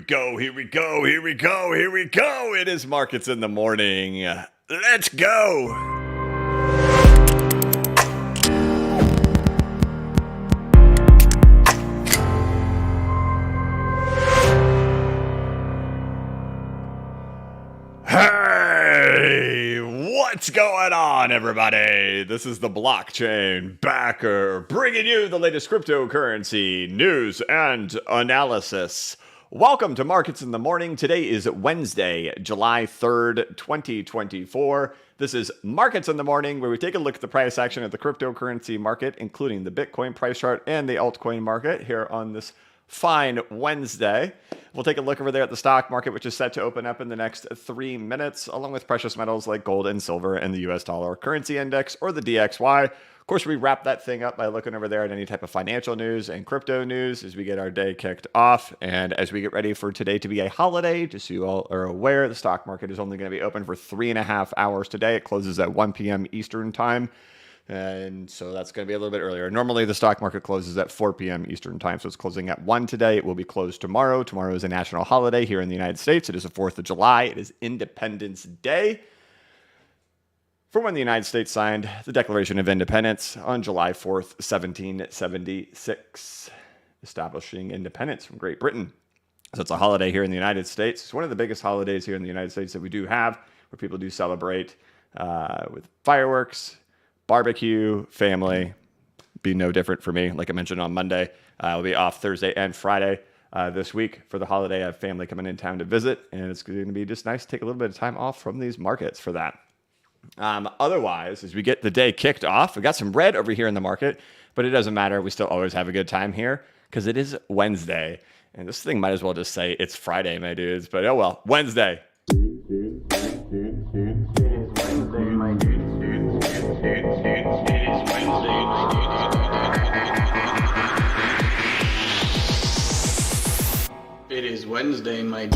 go, here we go, here we go, here we go. It is Markets in the Morning. Let's go. Hey, what's going on, everybody? This is the blockchain backer bringing you the latest cryptocurrency news and analysis. Welcome to Markets in the Morning. Today is Wednesday, July 3rd, 2024. This is Markets in the Morning, where we take a look at the price action of the cryptocurrency market, including the Bitcoin price chart and the altcoin market here on this fine Wednesday. We'll take a look over there at the stock market, which is set to open up in the next 3 minutes, along with precious metals like gold and silver and the US dollar currency index, or the DXY. Of course, we wrap that thing up by looking over there at any type of financial news and crypto news as we get our day kicked off. And as we get ready for today to be a holiday, just so you all are aware, the stock market is only going to be open for 3.5 hours today. It closes at 1 p.m. Eastern time. And so that's going to be a little bit earlier. Normally, the stock market closes at 4 p.m. Eastern time, so it's closing at 1 today. It will be closed tomorrow. Tomorrow is a national holiday here in the United States. It is the 4th of July. It is Independence Day. For when the United States signed the Declaration of Independence on July 4th, 1776, establishing independence from Great Britain. So it's a holiday here in the United States. It's one of the biggest holidays here in the United States that we do have, where people do celebrate with fireworks, barbecue, family. Be no different for me. Like I mentioned on Monday, I'll be off Thursday and Friday this week for the holiday. I have family coming in town to visit, and it's going to be just nice to take a little bit of time off from these markets for that. Otherwise, as we get the day kicked off, we got some red over here in the market, but it doesn't matter. We still always have a good time here because it is Wednesday. And this thing might as well just say it's Friday, my dudes, but oh well, Wednesday. It is Wednesday, my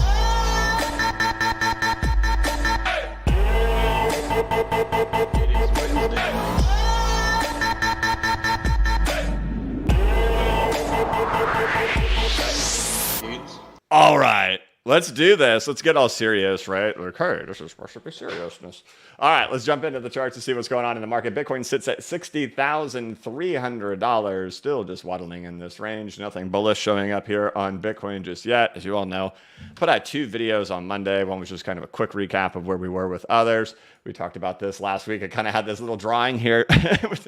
All right, let's do this. Let's get all serious, right? Like, hey, this is supposed to be seriousness. All right, let's jump into the charts to see what's going on in the market. Bitcoin sits at $60,300, still just waddling in this range. Nothing bullish showing up here on Bitcoin just yet. As you all know, put out 2 videos on Monday. One was just kind of a quick recap of where we were with others. We talked about this last week. I kind of had this little drawing here. If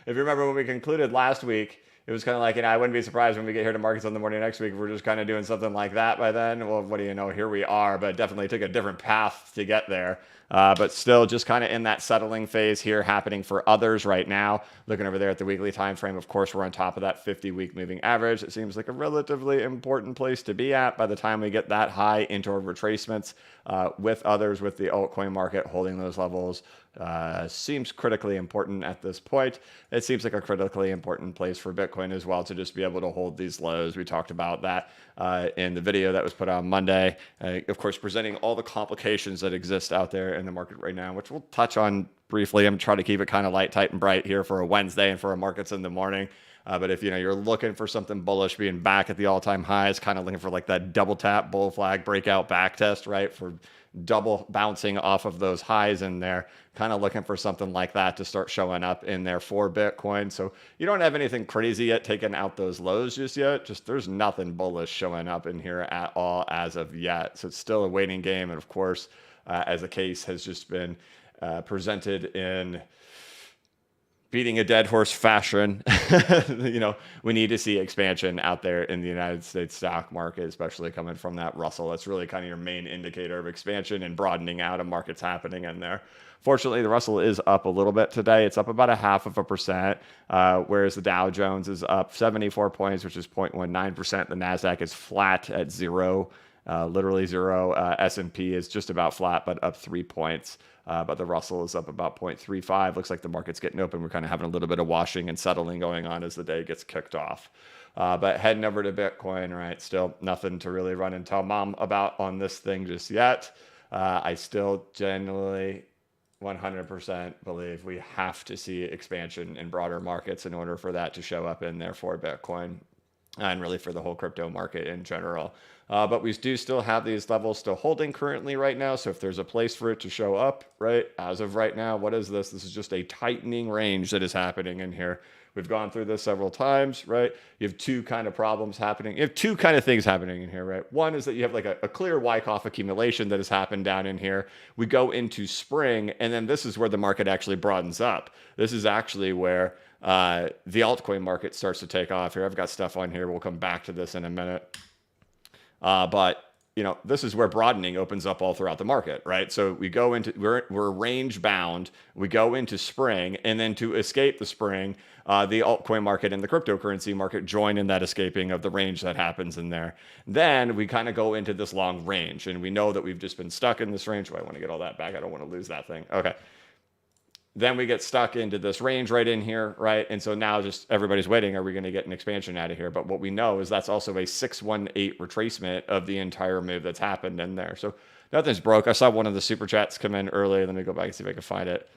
you remember when we concluded last week, it was kind of like, I wouldn't be surprised when we get here to Markets in the Morning next week if we're just kind of doing something like that by then. Well, what do you know? Here we are, but definitely took a different path to get there. But still just kind of in that settling phase here happening for others right now. Looking over there at the weekly time frame, of course, we're on top of that 50-week moving average. It seems like a relatively important place to be at by the time we get that high into our retracements with others, with the altcoin market holding those levels. Seems critically important at this point. It seems like a critically important place for Bitcoin as well to just be able to hold these lows. We talked about that in the video that was put on Monday. Of course, presenting all the complications that exist out there in the market right now, which we'll touch on briefly. I'm trying to keep it kind of light, tight, and bright here for a Wednesday and for a Markets in the Morning. But if you're looking for something bullish, being back at the all-time highs, kind of looking for like that double tap bull flag breakout back test, right? For double bouncing off of those highs in there, kind of looking for something like that to start showing up in there for Bitcoin. So you don't have anything crazy yet taking out those lows just yet. Just there's nothing bullish showing up in here at all as of yet. So it's still a waiting game. And of course, as the case has just been presented in beating a dead horse fashion, we need to see expansion out there in the United States stock market, especially coming from that Russell. That's really kind of your main indicator of expansion and broadening out of markets happening in there. Fortunately, the Russell is up a little bit today. It's up about 0.5%, whereas the Dow Jones is up 74 points, which is 0.19%. The NASDAQ is flat at zero, literally zero. S&P is just about flat, but up 3 points. But the Russell is up about 0.35. Looks like the market's getting open. We're kind of having a little bit of washing and settling going on as the day gets kicked off. But heading over to Bitcoin, right? Still nothing to really run and tell mom about on this thing just yet. I still generally 100% believe we have to see expansion in broader markets in order for that to show up in there for Bitcoin. and really for the whole crypto market in general. But we do still have these levels still holding currently right now. So if there's a place for it to show up, right, as of right now, what is this? This is just a tightening range that is happening in here. We've gone through this several times, right? You have two kind of problems happening. You have two kind of things happening in here, right? One is that you have like a clear Wyckoff accumulation that has happened down in here. We go into spring, and then this is where the market actually broadens up. This is actually where the altcoin market starts to take off here. I've got stuff on here. We'll come back to this in a minute. But you know, this is where broadening opens up all throughout the market, right? So we go into, we're range bound. We go into spring, and then to escape the spring, the altcoin market and the cryptocurrency market join in that escaping of the range that happens in there. Then we kind of go into this long range, and we know that we've just been stuck in this range. I want to get all that back. I don't want to lose that thing. Okay. Then we get stuck into this range right in here, right? And so now just everybody's waiting. Are we going to get an expansion out of here? But what we know is that's also a 618 retracement of the entire move that's happened in there. So nothing's broke. I saw one of the super chats come in early. Let me go back and see if I can find it.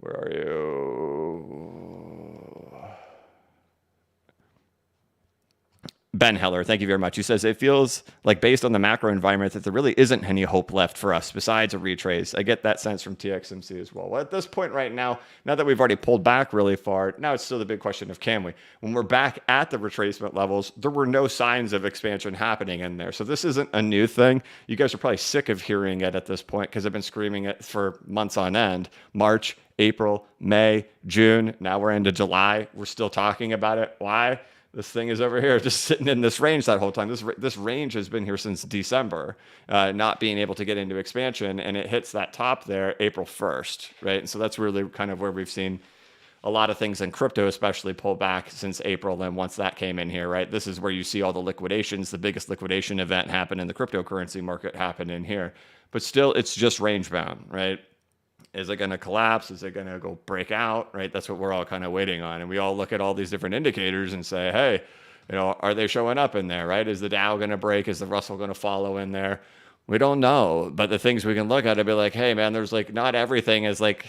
Where are you? Ben Heller, thank you very much. He says, it feels like based on the macro environment that there really isn't any hope left for us besides a retrace. I get that sense from TXMC as well. Well, at this point right now that we've already pulled back really far, now it's still the big question of can we? When we're back at the retracement levels, there were no signs of expansion happening in there. So this isn't a new thing. You guys are probably sick of hearing it at this point because I've been screaming it for months on end. March, April, May, June, now we're into July. We're still talking about it. Why? This thing is over here just sitting in this range that whole time. This range has been here since December, not being able to get into expansion, and it hits that top there April 1st, right? And so that's really kind of where we've seen a lot of things in crypto, especially pull back since April. And once that came in here, right, this is where you see all the liquidations. The biggest liquidation event happened in the cryptocurrency market happened in here. But still, it's just range bound, right? Is it going to collapse? Is it going to go break out? Right? That's what we're all kind of waiting on. And we all look at all these different indicators and say, hey, you know, are they showing up in there? Right? Is the Dow going to break? Is the Russell going to follow in there? We don't know. But the things we can look at and be like, hey, man, there's like not everything is like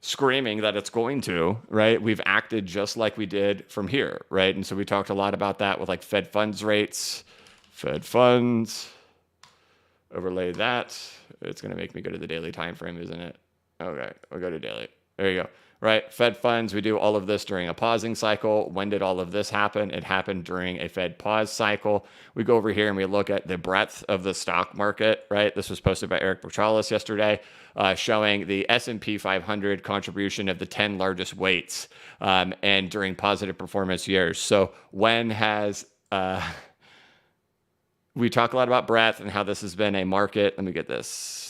screaming that it's going to, right? We've acted just like we did from here, right? And so we talked a lot about that with like Fed funds rates, Fed funds, overlay that. It's going to make me go to the daily time frame, isn't it? Okay, we'll go to daily. There you go. Right, Fed funds, we do all of this during a pausing cycle. When did all of this happen? It happened during a Fed pause cycle. We go over here and we look at the breadth of the stock market, right? This was posted by Eric Bochalis yesterday, showing the S&P 500 contribution of the 10 largest weights and during positive performance years. So when has... we talk a lot about breadth and how this has been a market. Let me get this.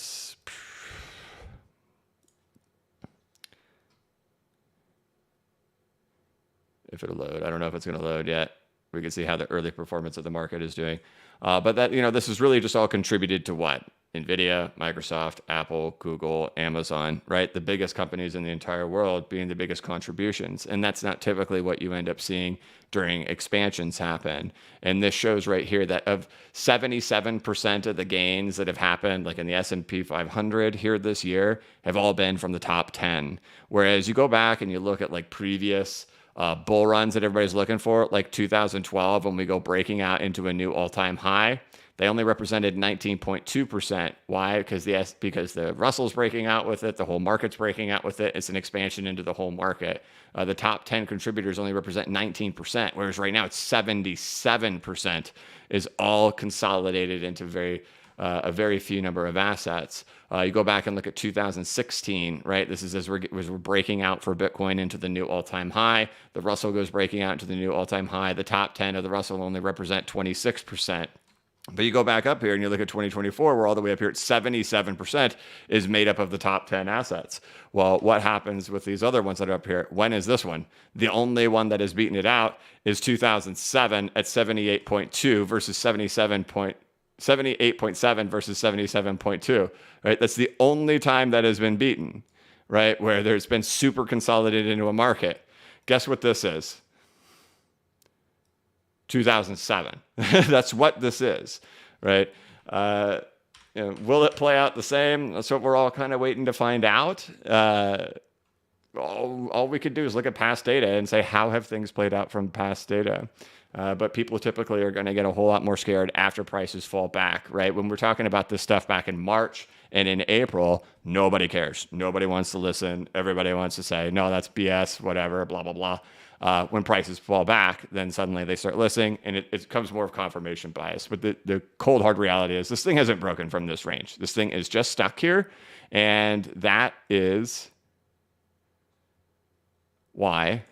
If it'll load. I don't know if it's going to load yet. We can see how the early performance of the market is doing. But that, you know, this is really just all contributed to what? NVIDIA, Microsoft, Apple, Google, Amazon, right? The biggest companies in the entire world being the biggest contributions. And that's not typically what you end up seeing during expansions happen. And this shows right here that of 77% of the gains that have happened, like in the S&P 500 here this year, have all been from the top 10. Whereas you go back and you look at like previous bull runs that everybody's looking for, like 2012, when we go breaking out into a new all-time high, they only represented 19.2%. Why? Because the Russell's breaking out with it, the whole market's breaking out with it. It's an expansion into the whole market. The top 10 contributors only represent 19%, whereas right now it's 77% is all consolidated into a very few number of assets. You go back and look at 2016, right? This is as we're breaking out for Bitcoin into the new all-time high. The Russell goes breaking out into the new all-time high. The top 10 of the Russell only represent 26%. But you go back up here and you look at 2024, we're all the way up here at 77% is made up of the top 10 assets. Well, what happens with these other ones that are up here? When is this one? The only one that has beaten it out is 2007 at 78.2 versus 78.7 versus 77.2, right? That's the only time that has been beaten, right? Where there's been super consolidated into a market. Guess what this is? 2007. That's what this is, right? Will it play out the same? That's what we're all kind of waiting to find out. All we could do is look at past data and say, how have things played out from past data? But people typically are going to get a whole lot more scared after prices fall back, right? When we're talking about this stuff back in March and in April, nobody cares. Nobody wants to listen. Everybody wants to say, no, that's BS, whatever, blah, blah, blah. When prices fall back, then suddenly they start listening, and it becomes more of confirmation bias. But the cold, hard reality is this thing hasn't broken from this range. This thing is just stuck here, and that is why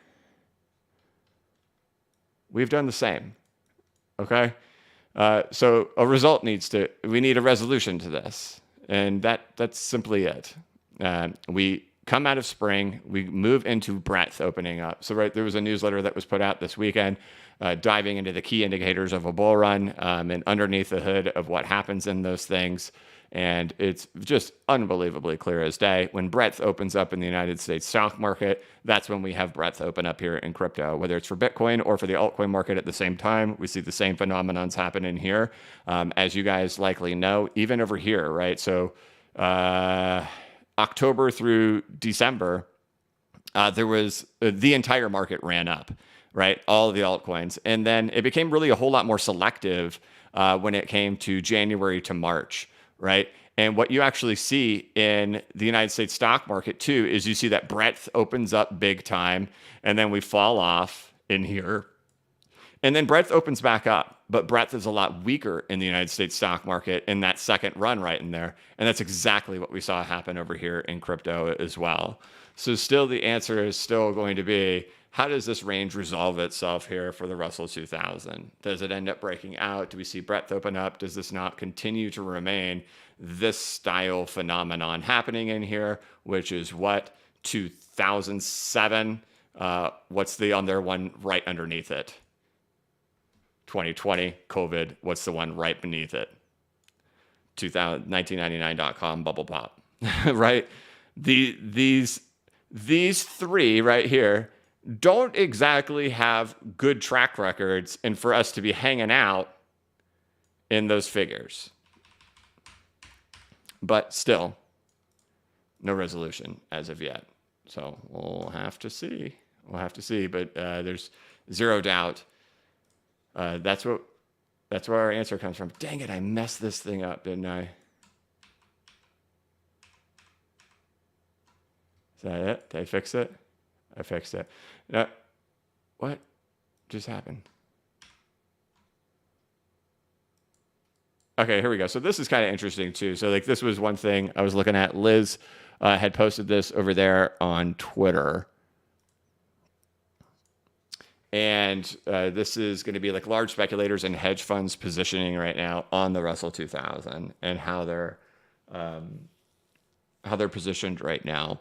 we've done the same. Okay? So we need a resolution to this. And that's simply it. We come out of spring, we move into breadth opening up. So right, there was a newsletter that was put out this weekend, diving into the key indicators of a bull run, and underneath the hood of what happens in those things. And it's just unbelievably clear as day. When breadth opens up in the United States stock market, that's when we have breadth open up here in crypto, whether it's for Bitcoin or for the altcoin market at the same time. We see the same phenomenons happen in here. As you guys likely know, even over here, right? So October through December, there was the entire market ran up, right? All of the altcoins. And then it became really a whole lot more selective when it came to January to March. Right. And what you actually see in the United States stock market, too, is you see that breadth opens up big time and then we fall off in here. And then breadth opens back up. But breadth is a lot weaker in the United States stock market in that second run right in there. And that's exactly what we saw happen over here in crypto as well. So still the answer is still going to be, how does this range resolve itself here for the Russell 2000? Does it end up breaking out? Do we see breadth open up? Does this not continue to remain this style phenomenon happening in here, which is what, 2007? What's the on there one right underneath it? 2020, COVID. What's the one right beneath it? 1999.com bubble pop, right? These three right here don't exactly have good track records, and for us to be hanging out in those figures. But still, no resolution as of yet. So we'll have to see. But there's zero doubt. That's where our answer comes from. Dang it, I messed this thing up, didn't I? Is that it? Did I fix it? I fixed it. Now, what just happened? Okay, here we go. So this is kind of interesting too. So like this was one thing I was looking at. Liz had posted this over there on Twitter. And this is going to be like large speculators and hedge funds positioning right now on the Russell 2000 and how they're positioned right now.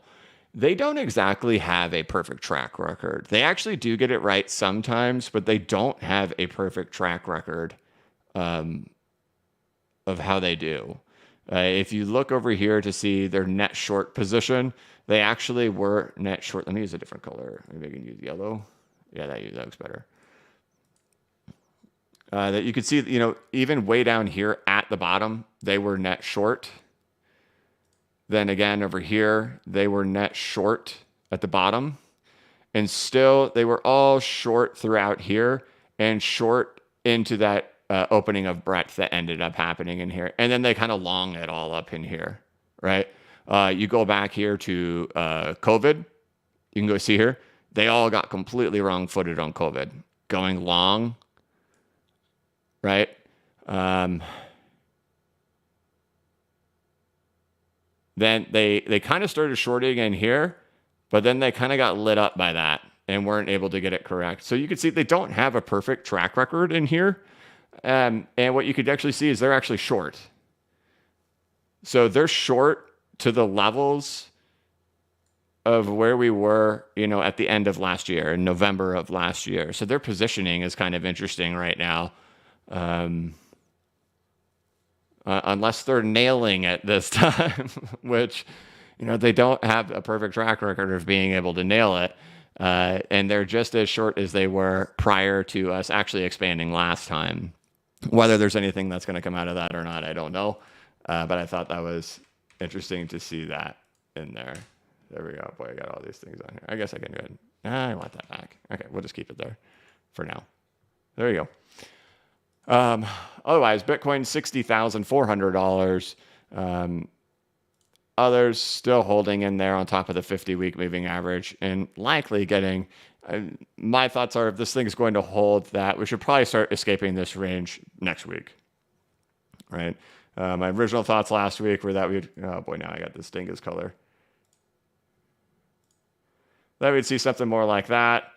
They don't exactly have a perfect track record. They actually do get it right sometimes, but they don't have a perfect track record of how they do. If you look over here to see their net short position, they actually were net short. Let me use a different color. Maybe I can use yellow. Yeah, that looks better. That you could see, even way down here at the bottom, they were net short. Then again, over here, they were net short at the bottom. And still, they were all short throughout here and short into that opening of breadth that ended up happening in here. And then they kind of long it all up in here, right? You go back here to COVID. You can go see here. They all got completely wrong-footed on COVID. Going long, right? Then they kind of started shorting in here, but then they kind of got lit up by that and weren't able to get it correct. So you can see they don't have a perfect track record in here. And what you could actually see is they're actually short. So they're short to the levels of where we were, at the end of last year, in November of last year. So their positioning is kind of interesting right now. Unless they're nailing it this time, which, they don't have a perfect track record of being able to nail it. And they're just as short as they were prior to us actually expanding last time. Whether there's anything that's going to come out of that or not, I don't know. But I thought that was interesting to see that in there. There we go. Boy, I got all these things on here. I guess I can go ahead. I want that back. Okay, we'll just keep it there for now. There you go. Otherwise, Bitcoin $60,400. Others still holding in there on top of the 50-week moving average and likely getting. My thoughts are if this thing is going to hold that, we should probably start escaping this range next week. Right? My original thoughts last week were that we'd. Oh boy, now I got this dingus color. That we'd see something more like that.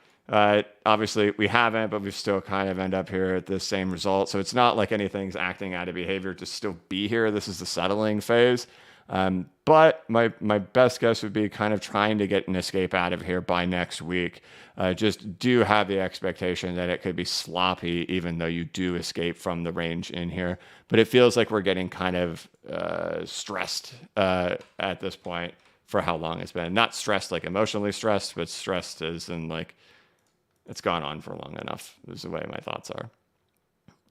Obviously, we haven't, but we've still kind of end up here at the same result. So it's not like anything's acting out of behavior to still be here. This is the settling phase. But my best guess would be kind of trying to get an escape out of here by next week. Just do have the expectation that it could be sloppy, even though you do escape from the range in here. But it feels like we're getting kind of stressed at this point for how long it's been. Not stressed like emotionally stressed, but stressed as in like it's gone on for long enough, is the way my thoughts are.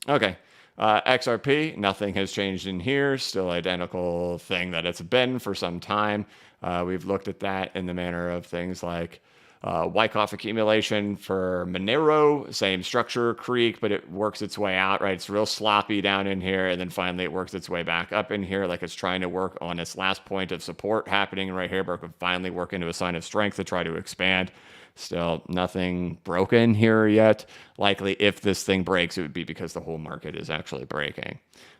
Okay. XRP, nothing has changed in here. Still identical thing that it's been for some time. We've looked at that in the manner of things like Wyckoff accumulation for Monero, same structure, Creek, but it works its way out, right? It's real sloppy down in here, and then finally it works its way back up in here, like it's trying to work on its last point of support happening right here, but it could finally work into a sign of strength to try to expand. Still nothing broken here yet. Likely if this thing breaks, it would be because the whole market is actually breaking.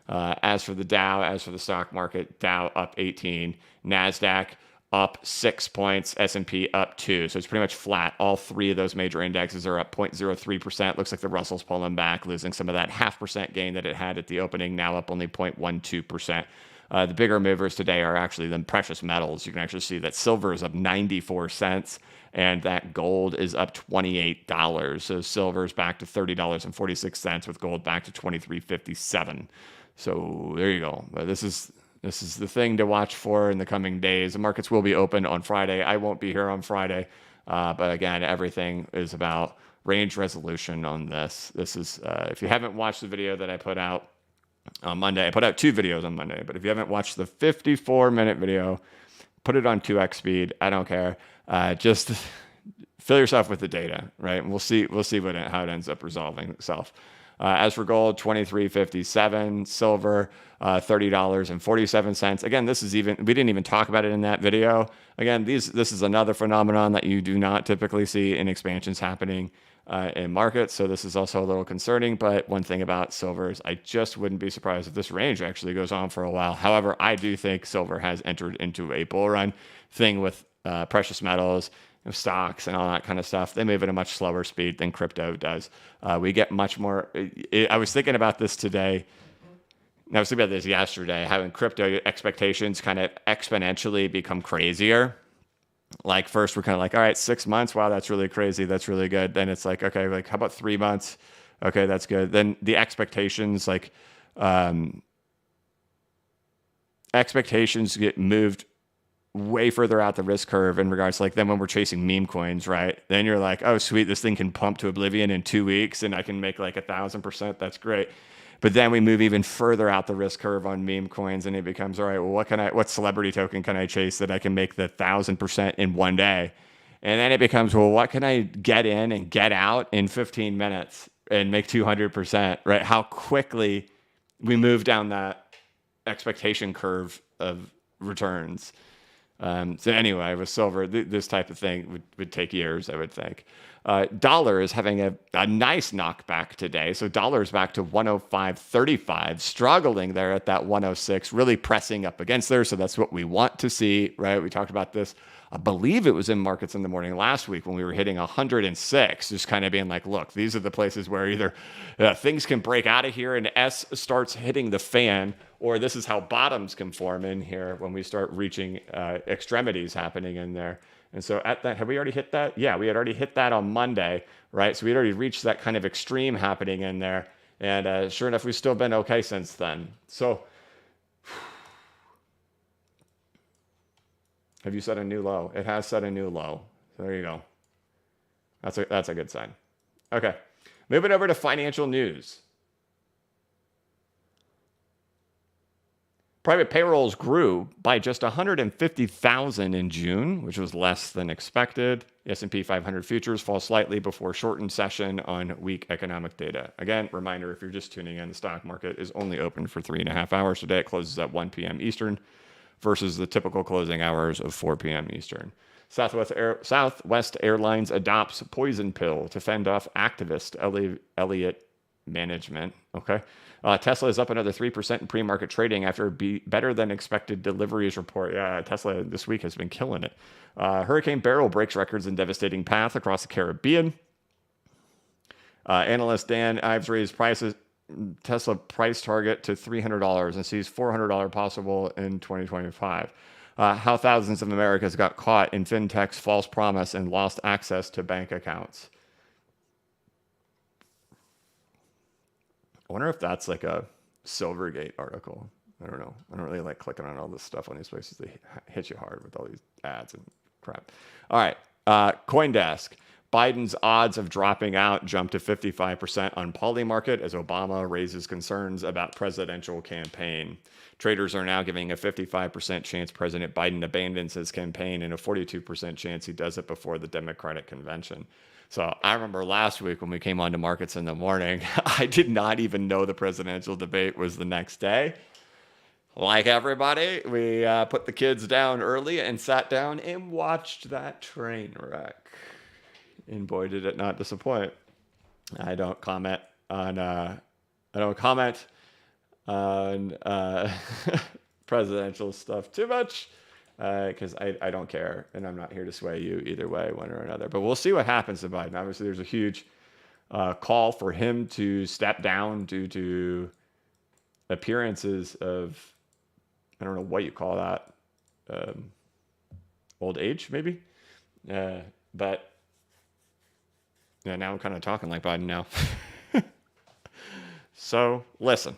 As for the Dow, as for the stock market, Dow up 18, NASDAQ up 6 points, S&P up 2. So it's pretty much flat. All three of those major indexes are up 0.03%. Looks like the Russell's pulling back, losing some of that 0.5% gain that it had at the opening, now up only 0.12%. The bigger movers today are actually the precious metals. You can actually see that silver is up 94 cents and that gold is up $28. So silver is back to $30.46 with gold back to $23.57. So there you go. This is the thing to watch for in the coming days. The markets will be open on Friday. I won't be here on Friday. But again, everything is about range resolution on this. This is, if you haven't watched the video that I put out on Monday, I put out 2 videos on Monday, but if you haven't watched the 54-minute video, put it on 2x speed. I don't care. Just fill yourself with the data, right? And we'll see how it ends up resolving itself. As for gold, $23.57, silver, $30.47. Again, we didn't even talk about it in that video. Again, this is another phenomenon that you do not typically see in expansions happening in markets. So this is also a little concerning. But one thing about silver is I just wouldn't be surprised if this range actually goes on for a while. However, I do think silver has entered into a bull run thing with precious metals, stocks and all that kind of stuff. They move at a much slower speed than crypto does. We get much more. I was thinking about this today. I was thinking about this yesterday, having crypto expectations kind of exponentially become crazier. Like first we're kind of like, all right, 6 months. Wow, that's really crazy. That's really good. Then it's like, okay, like how about 3 months? Okay, that's good. Then the expectations expectations get moved way further out the risk curve in regards to like then when we're chasing meme coins, right? Then you're like, oh sweet, this thing can pump to oblivion in 2 weeks and I can make like 1,000%. That's great. But then we move even further out the risk curve on meme coins and it becomes, all right, well, what celebrity token can I chase that I can make the 1,000% in 1 day? And then it becomes, well, what can I get in and get out in 15 minutes and make 200%, right? How quickly we move down that expectation curve of returns. So anyway, with silver, this type of thing would take years, I would think. Dollar is having a nice knockback today. So dollar is back to 105.35, struggling there at that 106, really pressing up against there. So that's what we want to see, right? We talked about this. I believe it was in Markets in the Morning last week when we were hitting 106, just kind of being like, look, these are the places where either things can break out of here and S starts hitting the fan, or this is how bottoms can form in here when we start reaching extremities happening in there. And so at that, have we already hit that? Yeah, we had already hit that on Monday, right? So we'd already reached that kind of extreme happening in there. And sure enough, we've still been okay since then. So have you set a new low? It has set a new low. So there you go. That's a good sign. Okay, moving over to financial news. Private payrolls grew by just 150,000 in June, which was less than expected. The S&P 500 futures fall slightly before shortened session on weak economic data. Again, reminder, if you're just tuning in, the stock market is only open for 3.5 hours today. It closes at 1 p.m. Eastern versus the typical closing hours of 4 p.m. Eastern. Southwest Airlines adopts poison pill to fend off activist Elliott management. Okay. Tesla is up another 3% in pre-market trading after a better than expected deliveries report. Yeah, Tesla this week has been killing it. Hurricane Beryl breaks records in devastating path across the Caribbean. Analyst Dan Ives raised Tesla price target to $300 and sees $400 possible in 2025. How thousands of Americans got caught in fintech's false promise and lost access to bank accounts. I wonder if that's like a Silvergate article. I don't know. I don't really like clicking on all this stuff on these places. They hit you hard with all these ads and crap. All right. CoinDesk. Biden's odds of dropping out jump to 55% on Polymarket as Obama raises concerns about presidential campaign. Traders are now giving a 55% chance President Biden abandons his campaign and a 42% chance he does it before the Democratic convention. So I remember last week when we came on to markets in the morning, I did not even know the presidential debate was the next day. Like everybody, we put the kids down early and sat down and watched that train wreck. And boy, did it not disappoint. I don't comment on presidential stuff too much. Because I don't care, and I'm not here to sway you either way, one or another. But we'll see what happens to Biden. Obviously, there's a huge call for him to step down due to appearances of, I don't know what you call that, old age, maybe? But yeah, now I'm kind of talking like Biden now. So, listen.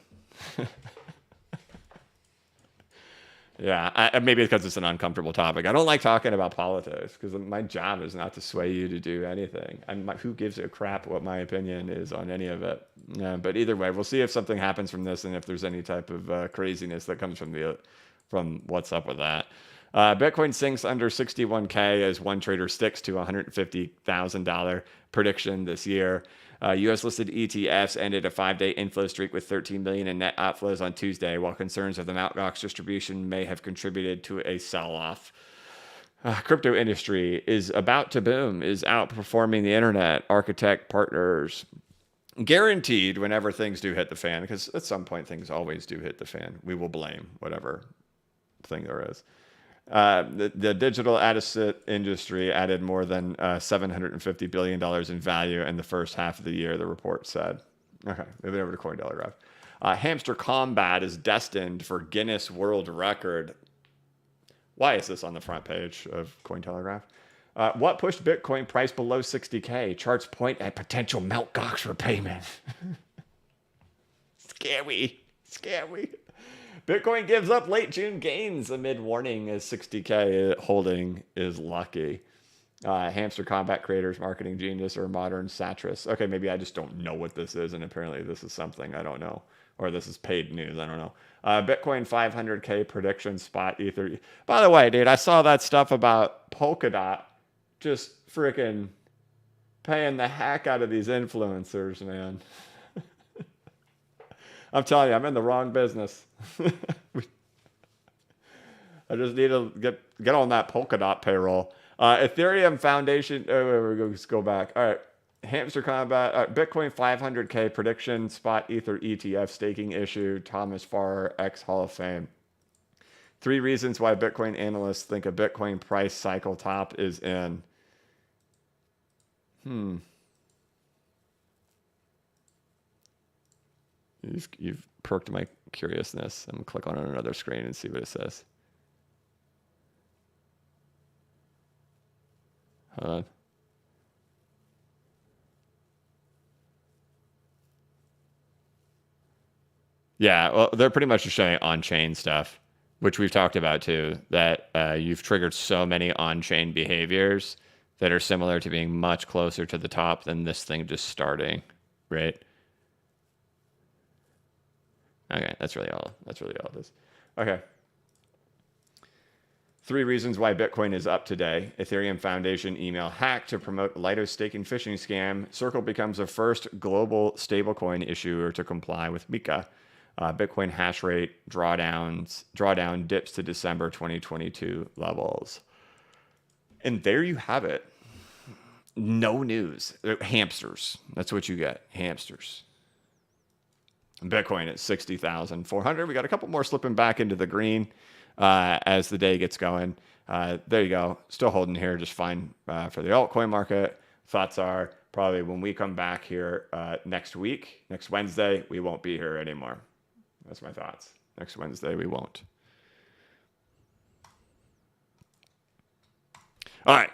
Yeah, maybe because it's an uncomfortable topic. I don't like talking about politics because my job is not to sway you to do anything. Who gives a crap what my opinion is on any of it? But either way, we'll see if something happens from this and if there's any type of craziness that comes from what's up with that. Bitcoin sinks under 61K as one trader sticks to $150,000 prediction this year. U.S. listed ETFs ended a 5-day inflow streak with 13 million in net outflows on Tuesday, while concerns of the Mt. Gox distribution may have contributed to a sell-off. Crypto industry is about to boom, is outperforming the internet. Architect partners guaranteed whenever things do hit the fan, because at some point things always do hit the fan. We will blame whatever thing there is. The digital asset industry added more than $750 billion in value in the first half of the year, the report said. Okay, moving over to Cointelegraph. Hamster combat is destined for Guinness World Record. Why is this on the front page of Cointelegraph? What pushed Bitcoin price below 60K? Charts point at potential Mt. Gox repayment. Scary. Bitcoin gives up late June gains amid warning as 60K holding is lucky. Hamster combat creators, marketing genius, or modern satirist. Okay, maybe I just don't know what this is, and apparently this is something I don't know. Or this is paid news, I don't know. Bitcoin 500K prediction spot Ether. By the way, dude, I saw that stuff about Polkadot just freaking paying the heck out of these influencers, man. I'm telling you, I'm in the wrong business. I just need to get on that Polkadot payroll. Ethereum Foundation. Let's go back. All right. Hamster combat. Bitcoin 500K prediction spot Ether ETF staking issue. Thomas Farr, ex Hall of Fame. 3 reasons why Bitcoin analysts think a Bitcoin price cycle top is in. You've perked my curiousness. I'm going to click on another screen and see what it says. Hold on. Yeah, well, they're pretty much just showing on-chain stuff, which we've talked about too, that you've triggered so many on-chain behaviors that are similar to being much closer to the top than this thing just starting, right? Okay, that's really all it is. Okay. 3 reasons why Bitcoin is up today. Ethereum Foundation email hack to promote Lido staking phishing scam. Circle becomes the first global stablecoin issuer to comply with MiCA. Bitcoin hash rate drawdown dips to December 2022 levels. And there you have it. No news. Hamsters. That's what you get. Hamsters. Bitcoin at 60,400. We got a couple more slipping back into the green as the day gets going. There you go. Still holding here just fine for the altcoin market. Thoughts are probably when we come back here next week, next Wednesday, we won't be here anymore. That's my thoughts. Next Wednesday, we won't. All right.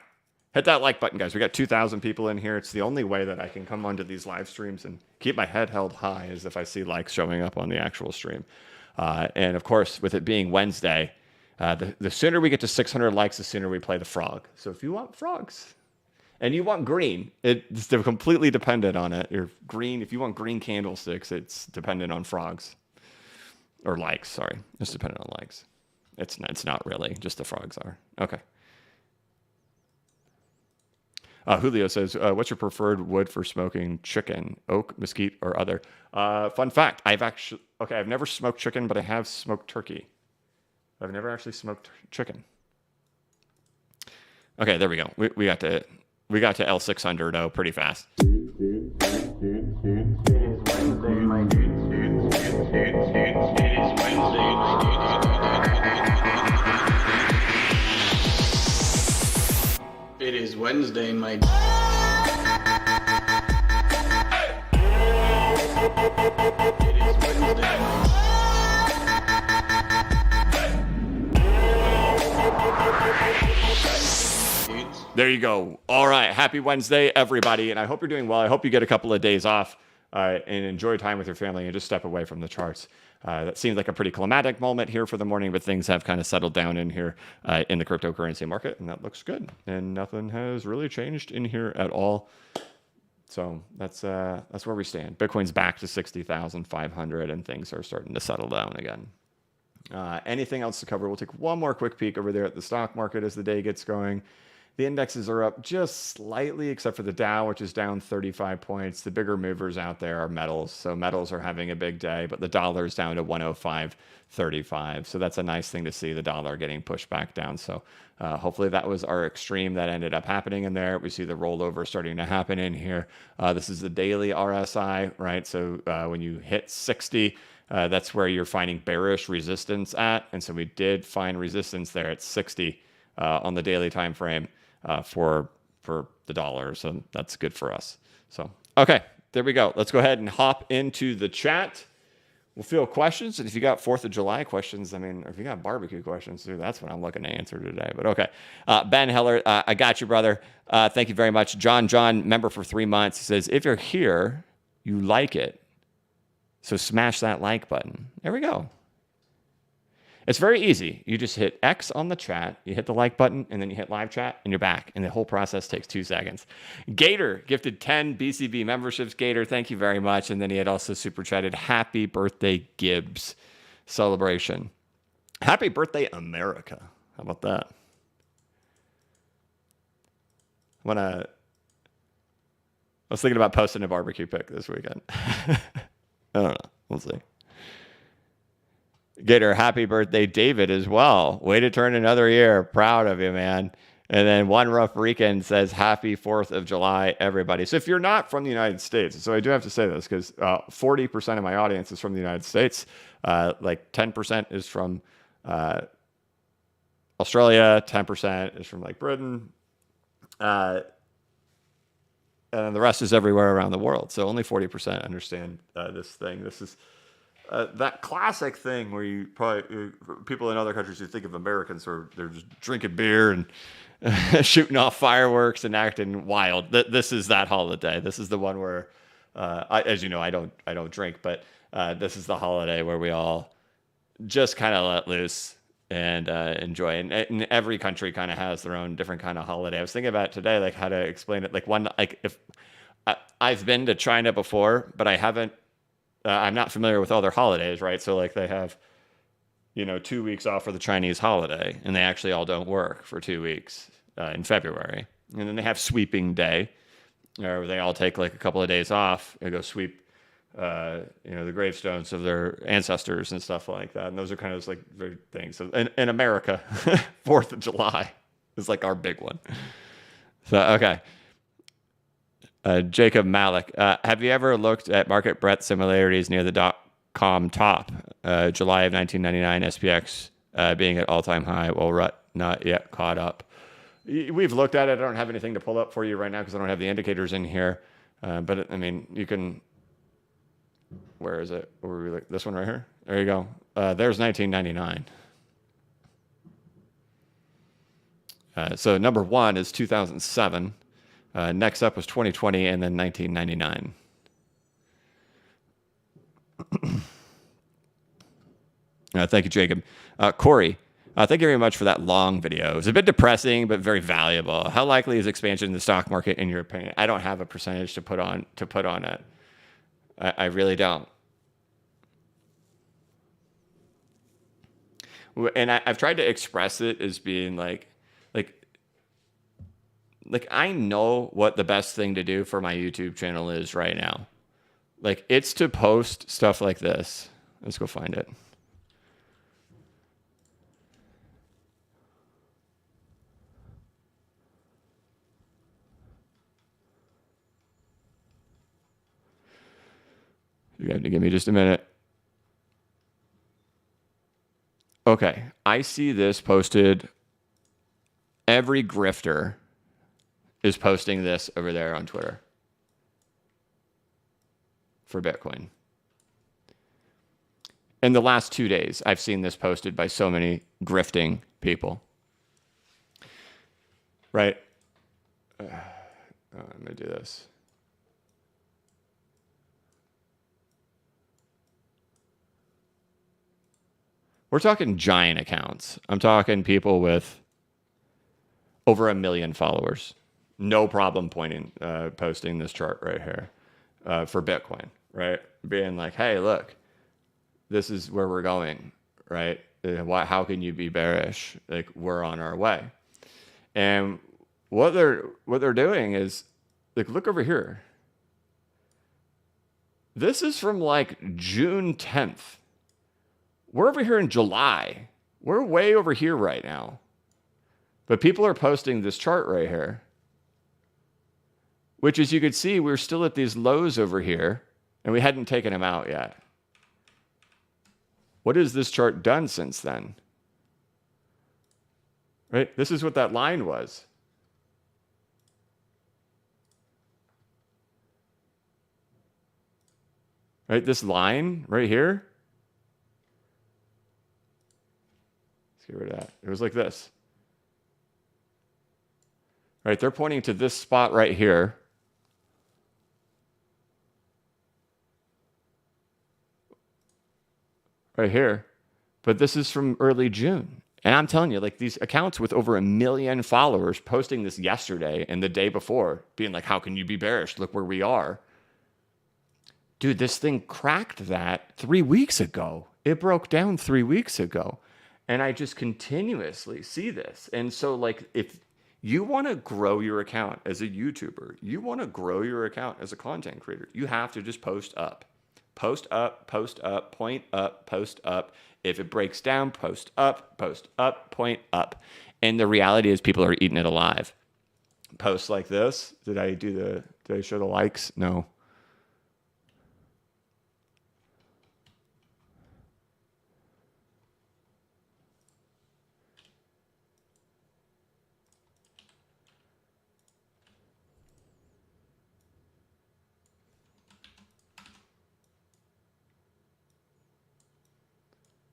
Hit that like button, guys. We got 2,000 people in here. It's the only way that I can come onto these live streams and keep my head held high is if I see likes showing up on the actual stream. And of course, with it being Wednesday, the sooner we get to 600 likes, the sooner we play the frog. So if you want frogs and you want green, it's completely dependent on it. Or green, if you want green candlesticks, it's dependent on frogs or likes. Sorry, it's dependent on likes. It's not really, just the frogs are. Okay. Julio says, what's your preferred wood for smoking chicken? Oak, mesquite, or other? Fun fact, I've never smoked chicken, but I have smoked turkey. I've never actually smoked chicken. Okay, there we go. We got to L600 pretty fast. It is Wednesday, my It is Wednesday, There you go. All right. Happy Wednesday, everybody. And I hope you're doing well. I hope you get a couple of days off and enjoy time with your family and just step away from the charts. That seems like a pretty climatic moment here for the morning, but things have kind of settled down in here in the cryptocurrency market, and that looks good. And nothing has really changed in here at all. So that's where we stand. Bitcoin's back to 60,500, and things are starting to settle down again. Anything else to cover? We'll take one more quick peek over there at the stock market as the day gets going. The indexes are up just slightly, except for the Dow, which is down 35 points. The bigger movers out there are metals. So metals are having a big day, but the dollar is down to 105.35. So that's a nice thing to see, the dollar getting pushed back down. So hopefully that was our extreme that ended up happening in there. We see the rollover starting to happen in here. This is the daily RSI, right? So when you hit 60, that's where you're finding bearish resistance at. And so we did find resistance there at 60 on the daily time frame. For the dollar. So that's good for us. So, okay, there we go. Let's go ahead and hop into the chat. We'll field questions. And if you got 4th of July questions, I mean, if you got barbecue questions too, that's what I'm looking to answer today. But okay. Ben Heller, I got you, brother. Thank you very much. John, member for 3 months. He says, if you're here, you like it. So smash that like button. There we go. It's very easy. You just hit X on the chat, you hit the like button, and then you hit live chat, and you're back. And the whole process takes 2 seconds. Gator gifted 10 BCB memberships. Gator, thank you very much. And then he had also super chatted, happy birthday, Gibbs celebration. Happy birthday, America. How about that? I was thinking about posting a barbecue pic this weekend. I don't know. We'll see. Gator, happy birthday, David, as well. Way to turn another year. Proud of you, man. And then One Rough Rican says, happy 4th of July, everybody. So if you're not from the United States, so I do have to say this because 40% of my audience is from the United States. Like 10% is from Australia. 10% is from like Britain. And the rest is everywhere around the world. So only 40% understand this thing. This is that classic thing where you probably people in other countries who think of Americans or they're just drinking beer and shooting off fireworks and acting wild. This is that holiday. This is the one where, as you know, I don't drink, but this is the holiday where we all just kind of let loose and enjoy. And every country kind of has their own different kind of holiday. I was thinking about today, like how to explain it. Like if I've been to China before, but I haven't. I'm not familiar with other holidays, right? So like they have 2 weeks off for the Chinese holiday, and they actually all don't work for 2 weeks in February. And then they have sweeping day, where they all take like a couple of days off and go sweep, the gravestones of their ancestors and stuff like that. And those are kind of like very things. So in America, 4th of July is like our big one. So, okay. Jacob Malik, have you ever looked at market breadth similarities near the .com top? July of 1999, SPX being at all-time high, while RUT not yet caught up. We've looked at it. I don't have anything to pull up for you right now because I don't have the indicators in here. But I mean, you can. Where is it? Where were we, this one right here? There you go. There's 1999. So number one is 2007. Next up was 2020, and then 1999. Thank you, Jacob. Corey, thank you very much for that long video. It was a bit depressing, but very valuable. How likely is expansion in the stock market, in your opinion? I don't have a percentage to put on it. I really don't. And I've tried to express it as being like I know what the best thing to do for my YouTube channel is right now. Like, it's to post stuff like this. Let's go find it. You have to give me just a minute. Okay, I see this posted. Every grifter is posting this over there on Twitter for Bitcoin. In the last 2 days, I've seen this posted by so many grifting people. Right? I'm going to do this. We're talking giant accounts. I'm talking people with over 1 million followers. No problem posting this chart right here for Bitcoin, right? Being like, hey, look, this is where we're going, right? How can you be bearish? Like, we're on our way. And what they're doing is, like, look over here. This is from like June 10th. We're over here in July. We're way over here right now. But people are posting this chart right here, which, as you could see, we're still at these lows over here, and we hadn't taken them out yet. What has this chart done since then? Right? This is what that line was. Right? This line right here. Let's get rid of that. It was like this. Right? They're pointing to this spot right here. Right here. But this is from early June. And I'm telling you, like, these accounts with over 1 million followers posting this yesterday and the day before, being like, how can you be bearish? Look where we are. Dude, this thing cracked that 3 weeks ago. It broke down 3 weeks ago. And I just continuously see this. And so, like, if you want to grow your account as a YouTuber, you want to grow your account as a content creator, you have to just post up. Post up, point up, post up. If it breaks down, post up, point up. And the reality is people are eating it alive. Posts like this. Did I show the likes? No.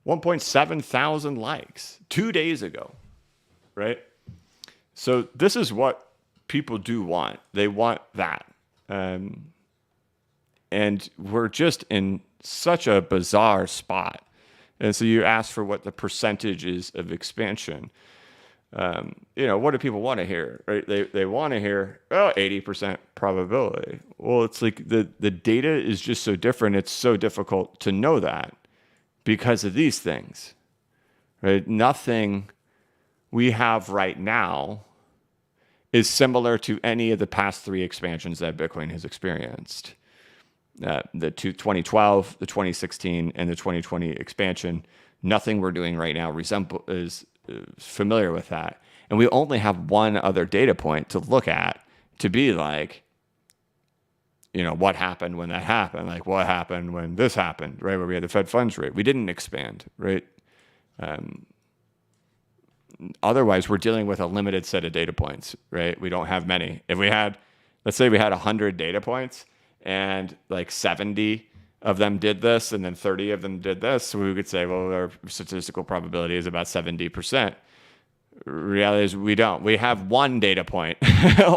$1.7 likes 2 days ago, right? So this is what people do want. They want that. And we're just in such a bizarre spot. And so you ask for what the percentage is of expansion. What do people want to hear, right? They want to hear, 80% probability. Well, it's like the data is just so different. It's so difficult to know that because of these things, right? Nothing we have right now is similar to any of the past 3 expansions that Bitcoin has experienced. The 2012, the 2016, and the 2020 expansion, nothing we're doing right now is familiar with that. And we only have one other data point to look at to be like, what happened when that happened? Like, what happened when this happened, right? Where we had the Fed funds rate. We didn't expand, right? Otherwise, we're dealing with a limited set of data points, right? We don't have many. If we had, let's say we had 100 data points and like 70 of them did this and then 30 of them did this, so we could say, well, our statistical probability is about 70%. Reality is we don't. We have one data point,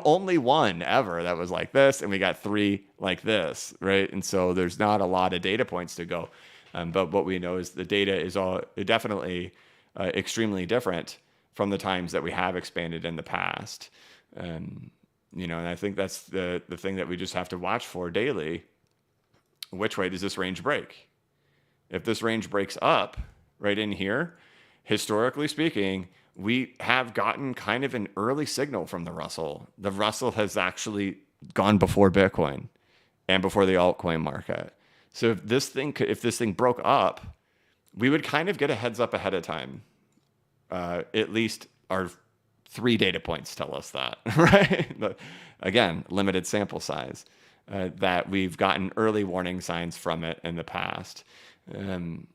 only one ever that was like this, and we got 3 like this, right? And so there's not a lot of data points to go. But what we know is the data is all definitely extremely different from the times that we have expanded in the past. And I think that's the thing that we just have to watch for daily. Which way does this range break? If this range breaks up right in here, historically speaking, we have gotten kind of an early signal from the Russell. The Russell has actually gone before Bitcoin and before the altcoin market. So if this thing broke up, we would kind of get a heads up ahead of time. At least our 3 data points tell us that, right? But again, limited sample size, that we've gotten early warning signs from it in the past. And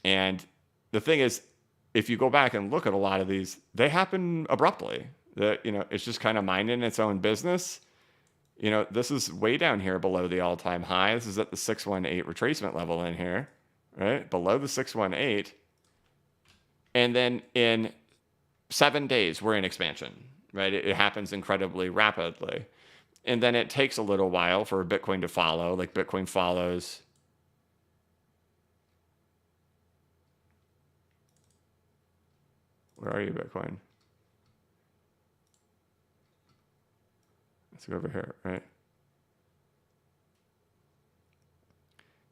the thing is, if you go back and look at a lot of these, they happen abruptly. That it's just kind of minding its own business. This is way down here below the all-time high. This is at the 618 retracement level in here, right? Below the 618. And then in 7 days, we're in expansion, right? It happens incredibly rapidly. And then it takes a little while for Bitcoin to follow. Like Bitcoin follows. Where are you, Bitcoin? Let's go over here, right?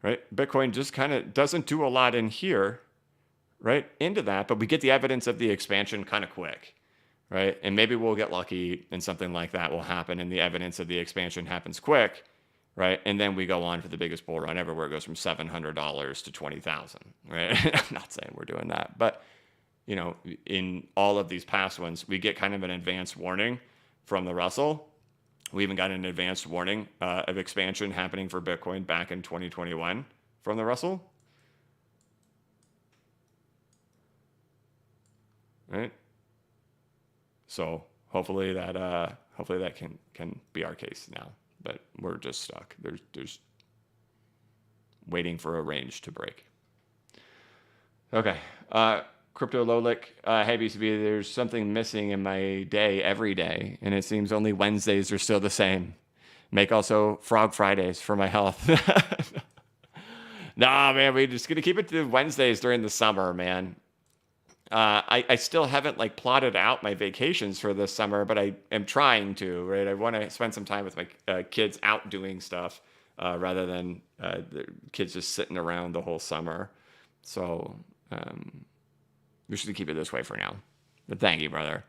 Right? Bitcoin just kind of doesn't do a lot in here, right? Into that, but we get the evidence of the expansion kind of quick, right? And maybe we'll get lucky and something like that will happen and the evidence of the expansion happens quick, right? And then we go on for the biggest bull run ever where it goes from $700 to 20,000, right? I'm not saying we're doing that, but in all of these past ones, we get kind of an advanced warning from the Russell. We even got an advanced warning of expansion happening for Bitcoin back in 2021 from the Russell. Right? So hopefully that can be our case now. But we're just stuck. There's waiting for a range to break. Okay. Crypto Lolik, hey BCB, there's something missing in my day every day, and it seems only Wednesdays are still the same. Make also Frog Fridays for my health. Nah, man, we're just gonna keep it to Wednesdays during the summer, man. I still haven't plotted out my vacations for this summer, but I am trying to, right? I want to spend some time with my kids out doing stuff rather than the kids just sitting around the whole summer. So we should keep it this way for now. But thank you, brother.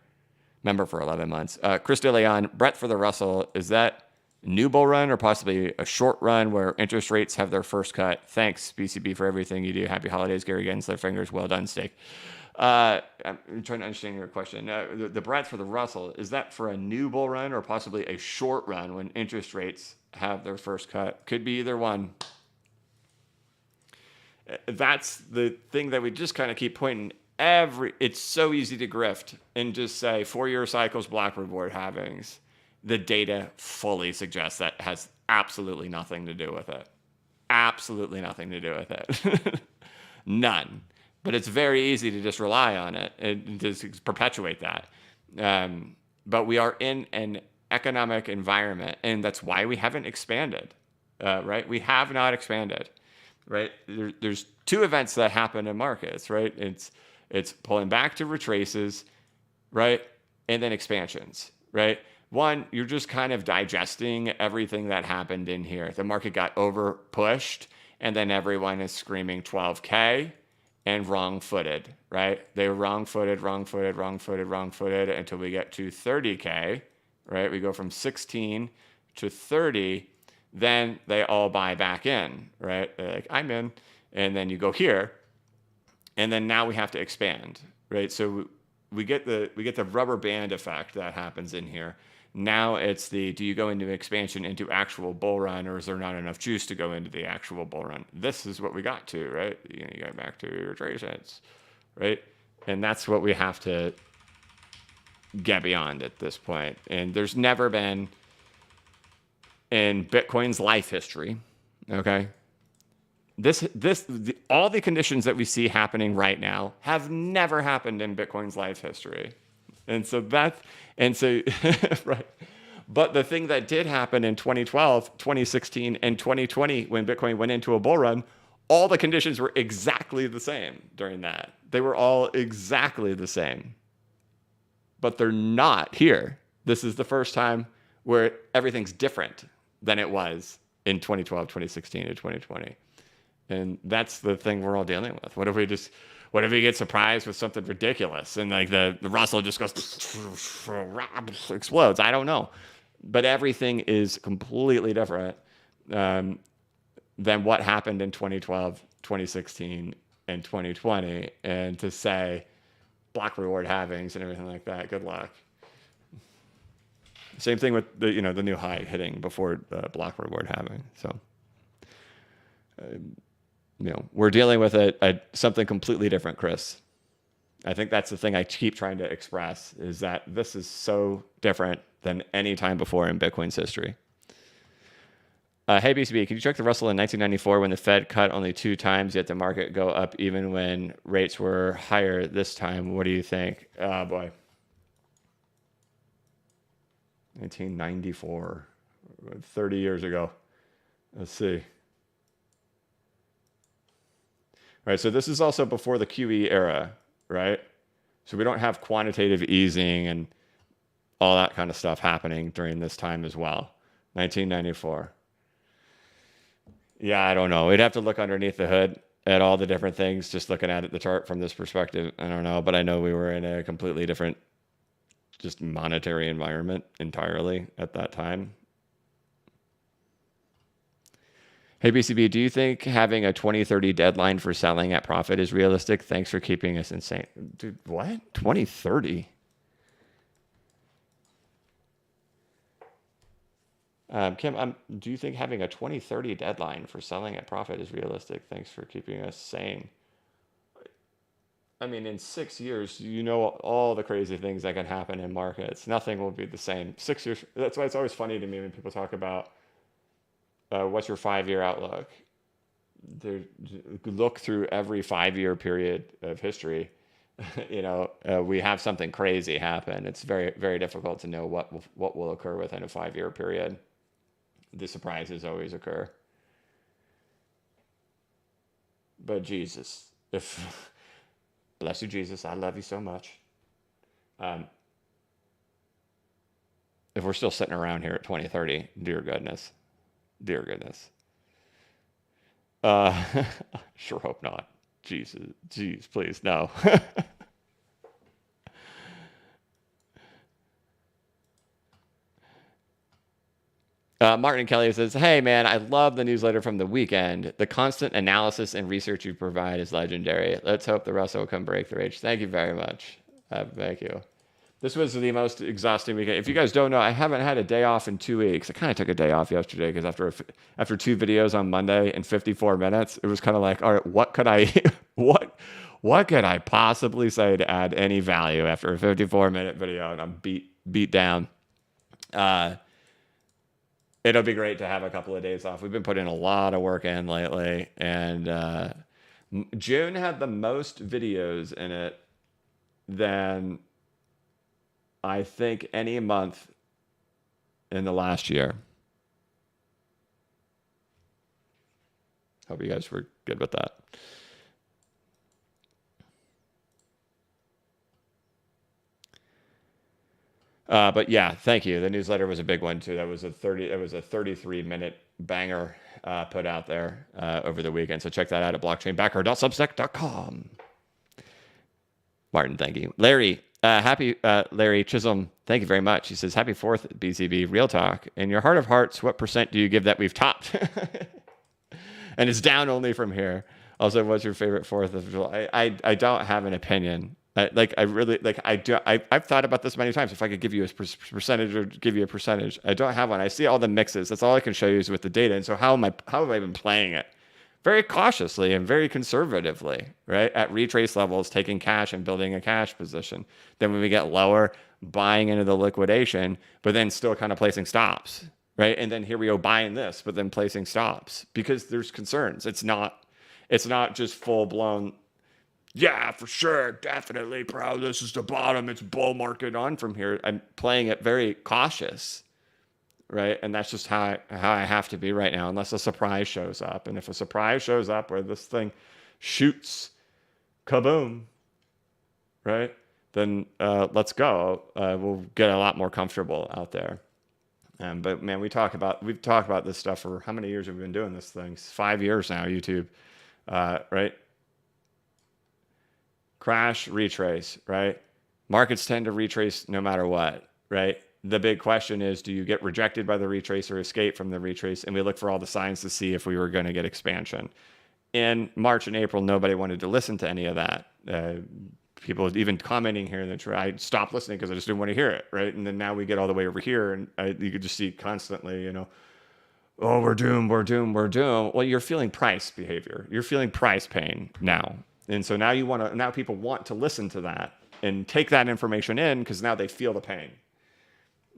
Member for 11 months. Chris DeLeon, Brett for the Russell. Is that new bull run or possibly a short run where interest rates have their first cut? Thanks, BCB, for everything you do. Happy holidays, Gary Gensler. Fingers well done, steak. I'm trying to understand your question. The Brett for the Russell, is that for a new bull run or possibly a short run when interest rates have their first cut? Could be either one. That's the thing that we just kind of keep pointing. It's so easy to grift and just say 4-year cycles, block reward halvings. The data fully suggests that has absolutely nothing to do with it. Absolutely nothing to do with it. None. But it's very easy to just rely on it and just perpetuate that. But we are in an economic environment, and that's why we haven't expanded, right? We have not expanded, right? There's 2 events that happen in markets, right? It's pulling back to retraces, right? And then expansions, right? One, you're just kind of digesting everything that happened in here. The market got over pushed, and then everyone is screaming 12K. and wrong-footed, right? They were wrong-footed, wrong-footed, wrong-footed, wrong-footed until we get to 30K, right? We go from 16 to 30, then they all buy back in, right? They're like, I'm in. And then you go here, and then now we have to expand, right? So we get the rubber band effect that happens in here. Now it's do you go into expansion into actual bull run, or is there not enough juice to go into the actual bull run? This is what we got to, right? You go back to your traces, right? And that's what we have to get beyond at this point. And there's never been in Bitcoin's life history, okay? All the conditions that we see happening right now have never happened in Bitcoin's life history. And so right. But the thing that did happen in 2012, 2016, and 2020, when Bitcoin went into a bull run, all the conditions were exactly the same during that. They were all exactly the same. But they're not here. This is the first time where everything's different than it was in 2012, 2016, and 2020. And that's the thing we're all dealing with. What if we get surprised with something ridiculous and like the Russell just goes explodes? I don't know. But everything is completely different than what happened in 2012, 2016, and 2020. And to say block reward halvings and everything like that, good luck. Same thing with the new high hitting before block reward halving. So we're dealing with something completely different, Chris. I think that's the thing I keep trying to express, is that this is so different than any time before in Bitcoin's history. Hey, BCB, can you check the Russell in 1994 when the Fed cut only 2 times, yet the market go up even when rates were higher this time? What do you think? Oh, boy. 1994, 30 years ago. Let's see. Right, so this is also before the QE era, right? So we don't have quantitative easing and all that kind of stuff happening during this time as well. 1994. Yeah, I don't know. We'd have to look underneath the hood at all the different things, just looking at the chart from this perspective. I don't know, but I know we were in a completely different just monetary environment entirely at that time. Hey, BCB, do you think having a 2030 deadline for selling at profit is realistic? Thanks for keeping us insane. Dude, what? 2030? Kim, do you think having a 2030 deadline for selling at profit is realistic? Thanks for keeping us sane. I mean, in 6 years, all the crazy things that can happen in markets. Nothing will be the same. 6 years. That's why it's always funny to me when people talk about what's your 5-year outlook. Look through every 5-year period of history. We have something crazy happen. It's very, very difficult to know what will occur within a 5-year period. The surprises always occur. But Jesus, bless you, Jesus, I love you so much. If we're still sitting around here at 2030, dear goodness. Dear goodness. Sure hope not. Jesus, jeez, please, no. Martin Kelly says, hey, man, I love the newsletter from the weekend. The constant analysis and research you provide is legendary. Let's hope the Russell can break the rage. Thank you very much. Thank you. This was the most exhausting weekend. If you guys don't know, I haven't had a day off in 2 weeks. I kind of took a day off yesterday because after 2 videos on Monday in 54 minutes, it was kind of like, all right, what could I possibly say to add any value after a 54-minute video? And I'm beat down. It'll be great to have a couple of days off. We've been putting a lot of work in lately, and June had the most videos in it than I think any month in the last year. Hope you guys were good with that. But yeah, thank you. The newsletter was a big one too. That was a 33-minute banger. put out there over the weekend. So check that out at blockchainbacker.substack.com. Martin, thank you. Larry, Larry Chisholm, thank you very much. He says, happy 4th, BCB. Real talk. In your heart of hearts, what % do you give that we've topped? And it's down only from here. Also, what's your favorite 4th of July? I don't have an opinion. I've thought about this many times. If I could give you a percentage or give you a percentage, I don't have one. I see all the mixes. That's all I can show you is with the data. And so how have I been playing it? Very cautiously and very conservatively, right? At retrace levels, taking cash and building a cash position. Then when we get lower, buying into the liquidation, but then still kind of placing stops, right? And then here we go buying this, but then placing stops because there's concerns. It's not just full blown, yeah, for sure, definitely, bro, this is the bottom. It's bull market on from here. I'm playing it very cautious, right? And that's just how I have to be right now, unless a surprise shows up. And if a surprise shows up where this thing shoots, kaboom, right? Then let's go. We'll get a lot more comfortable out there. But man, we've talked about this stuff for how many years have we been doing this thing? 5 years now, YouTube, right? Crash, retrace, right? Markets tend to retrace no matter what, right? The big question is, do you get rejected by the retrace or escape from the retrace? And we look for all the signs to see if we were going to get expansion. In March and April, nobody wanted to listen to any of that. People even commenting here that I stopped listening because I just didn't want to hear it, right? And then now we get all the way over here, and you could just see constantly, oh, we're doomed, we're doomed, we're doomed. Well, you're feeling price behavior. You're feeling price pain now. And so now people want to listen to that and take that information in because now they feel the pain.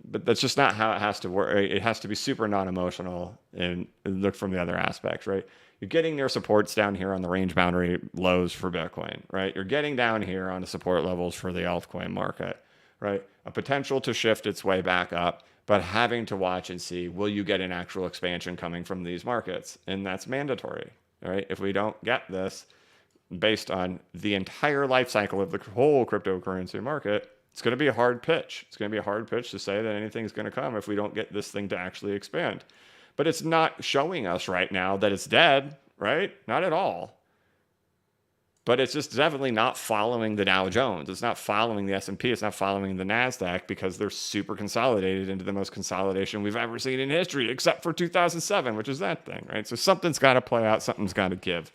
But that's just not how it has to work. It has to be super non-emotional and look from the other aspects, right? You're getting near supports down here on the range boundary lows for Bitcoin, right? You're getting down here on the support levels for the altcoin market, right? A potential to shift its way back up, but having to watch and see, will you get an actual expansion coming from these markets? And that's mandatory, right? If we don't get this based on the entire life cycle of the whole cryptocurrency market, it's going to be a hard pitch. It's going to be a hard pitch to say that anything's going to come if we don't get this thing to actually expand. But it's not showing us right now that it's dead, right? Not at all. But it's just definitely not following the Dow Jones. It's not following the S&P. It's not following the NASDAQ because they're super consolidated into the most consolidation we've ever seen in history, except for 2007, which is that thing, right? So something's got to play out. Something's got to give.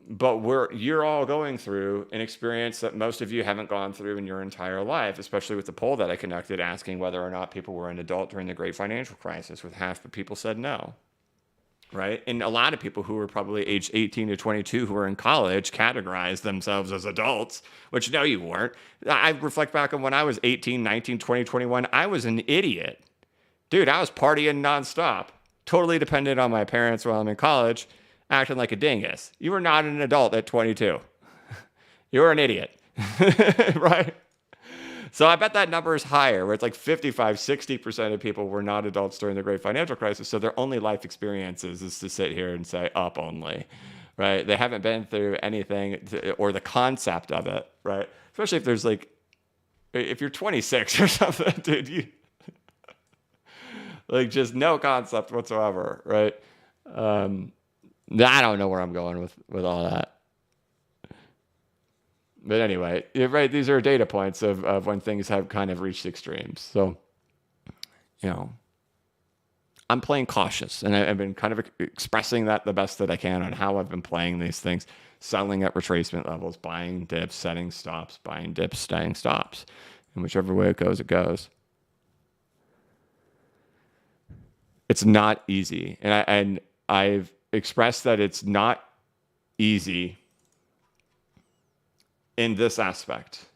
But you're all going through an experience that most of you haven't gone through in your entire life, especially with the poll that I conducted asking whether or not people were an adult during the great financial crisis, with half the people said no, right? And a lot of people who were probably aged 18 to 22 who were in college categorized themselves as adults, which no, you weren't. I reflect back on when I was 18, 19, 20, 21, I was an idiot. Dude, I was partying nonstop, totally dependent on my parents while I'm in college, acting like a dingus. You were not an adult at 22. You were an idiot, right? So I bet that number is higher, where it's like 55, 60% of people were not adults during the great financial crisis. So their only life experiences is to sit here and say up only, right? They haven't been through anything or the concept of it, right? Especially if there's if you're 26 or something, dude, you just no concept whatsoever, right? I don't know where I'm going with all that. But anyway, right, these are data points of when things have kind of reached extremes. So, I'm playing cautious, and I've been kind of expressing that the best that I can on how I've been playing these things, selling at retracement levels, buying dips, setting stops, buying dips, setting stops. And whichever way it goes, it goes. It's not easy. And I've expressed that it's not easy in this aspect.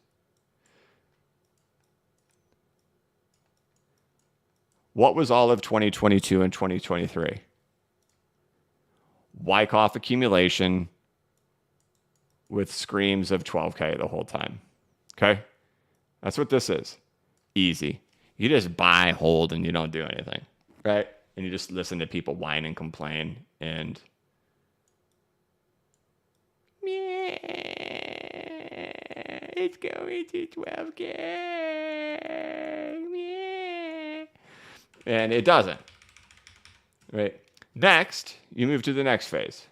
What was all of 2022 and 2023? Wyckoff accumulation with screams of 12K the whole time. Okay? That's what this is. Easy. You just buy, hold, and you don't do anything. Right? And you just listen to people whine and complain and it's going to 12K. And it doesn't. right? Next, you move to the next phase.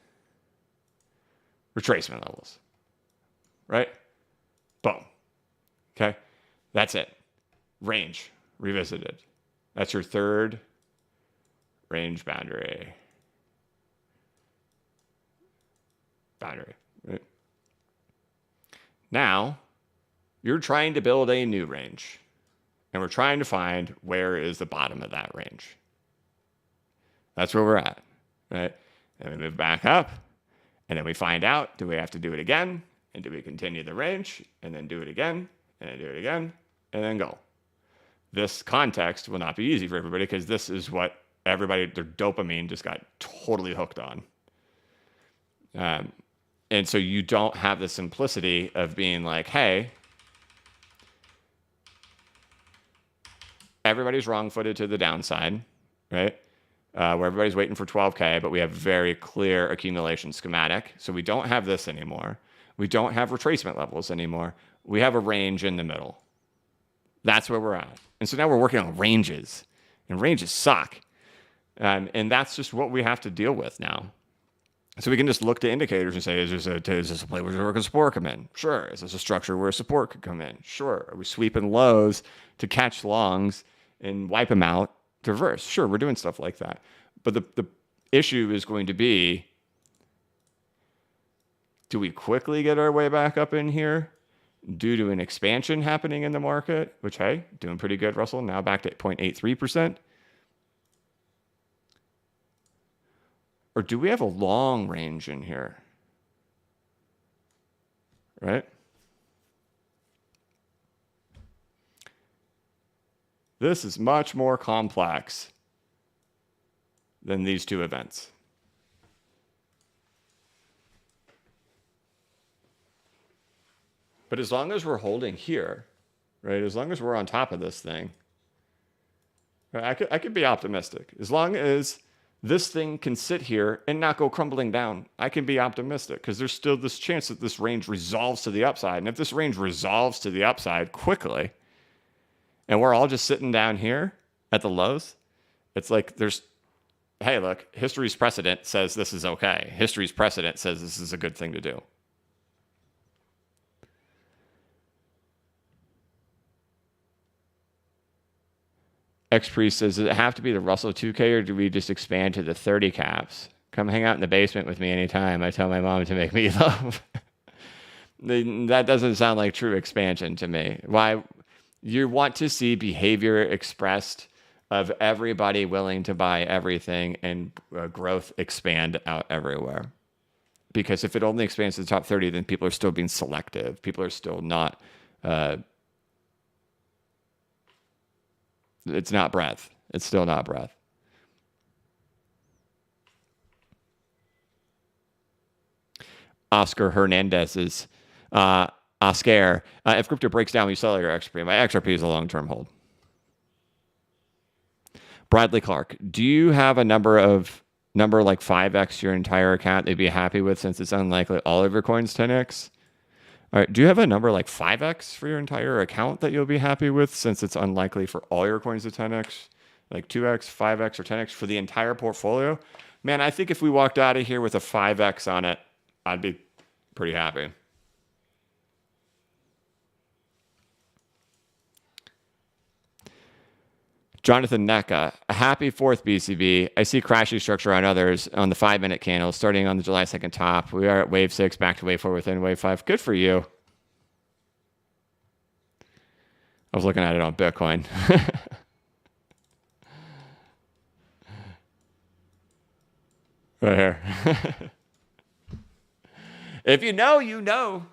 Retracement levels, right? Boom. Okay, that's it. Range revisited. That's your third range boundary. Right? Now, you're trying to build a new range. And we're trying to find where is the bottom of that range. That's where we're at, right? And we move back up, and then we find out, do we have to do it again? And do we continue the range? And then do it again, and then do it again, and then go. This context will not be easy for everybody because this is what everybody, their dopamine just got totally hooked on. And so you don't have the simplicity of being like, hey, everybody's wrong-footed to the downside, right? Where everybody's waiting for 12K, but we have very clear accumulation schematic. So we don't have this anymore. We don't have retracement levels anymore. We have a range in the middle. That's where we're at. And so now we're working on ranges, and ranges suck. And that's just what we have to deal with now. So we can just look to indicators and say, is this a play where a support come in? Sure. Is this a structure where a support could come in? Sure. Are we sweeping lows to catch longs and wipe them out to reverse? Sure, we're doing stuff like that. But the issue is going to be, do we quickly get our way back up in here due to an expansion happening in the market, which, hey, doing pretty good, Russell, now back to 0.83%? Or do we have a long range in here? Right? This is much more complex than these two events. But as long as we're holding here, right, as long as we're on top of this thing, right, I could be optimistic. As long as this thing can sit here and not go crumbling down, I can be optimistic because there's still this chance that this range resolves to the upside. And if this range resolves to the upside quickly, and we're all just sitting down here at the lows, it's like there's, hey, look, history's precedent says this is okay. History's precedent says this is a good thing to do. X-Priest says, does it have to be the Russell 2K or do we just expand to the 30 caps? Come hang out in the basement with me anytime. I tell my mom to make me love. That doesn't sound like true expansion to me. Why? You want to see behavior expressed of everybody willing to buy everything and growth expand out everywhere. Because if it only expands to the top 30, then people are still being selective. People are still not... it's not breadth. It's still not breadth. Oscar Hernandez's Oscar. If crypto breaks down, you sell your XRP. My XRP is a long-term hold. Bradley Clark, do you have a number like 5x your entire account they'd be happy with since it's unlikely all of your coins 10x? All right, do you have a number like 5x for your entire account that you'll be happy with since it's unlikely for all your coins to 10x? Like 2x, 5x, or 10x for the entire portfolio? Man, I think if we walked out of here with a 5x on it, I'd be pretty happy. Jonathan Neka, a happy 4th BCB. I see crashy structure on others on the 5-minute candle starting on the July 2nd top. We are at wave 6, back to wave 4 within wave 5. Good for you. I was looking at it on Bitcoin. Right here. If you know, you know.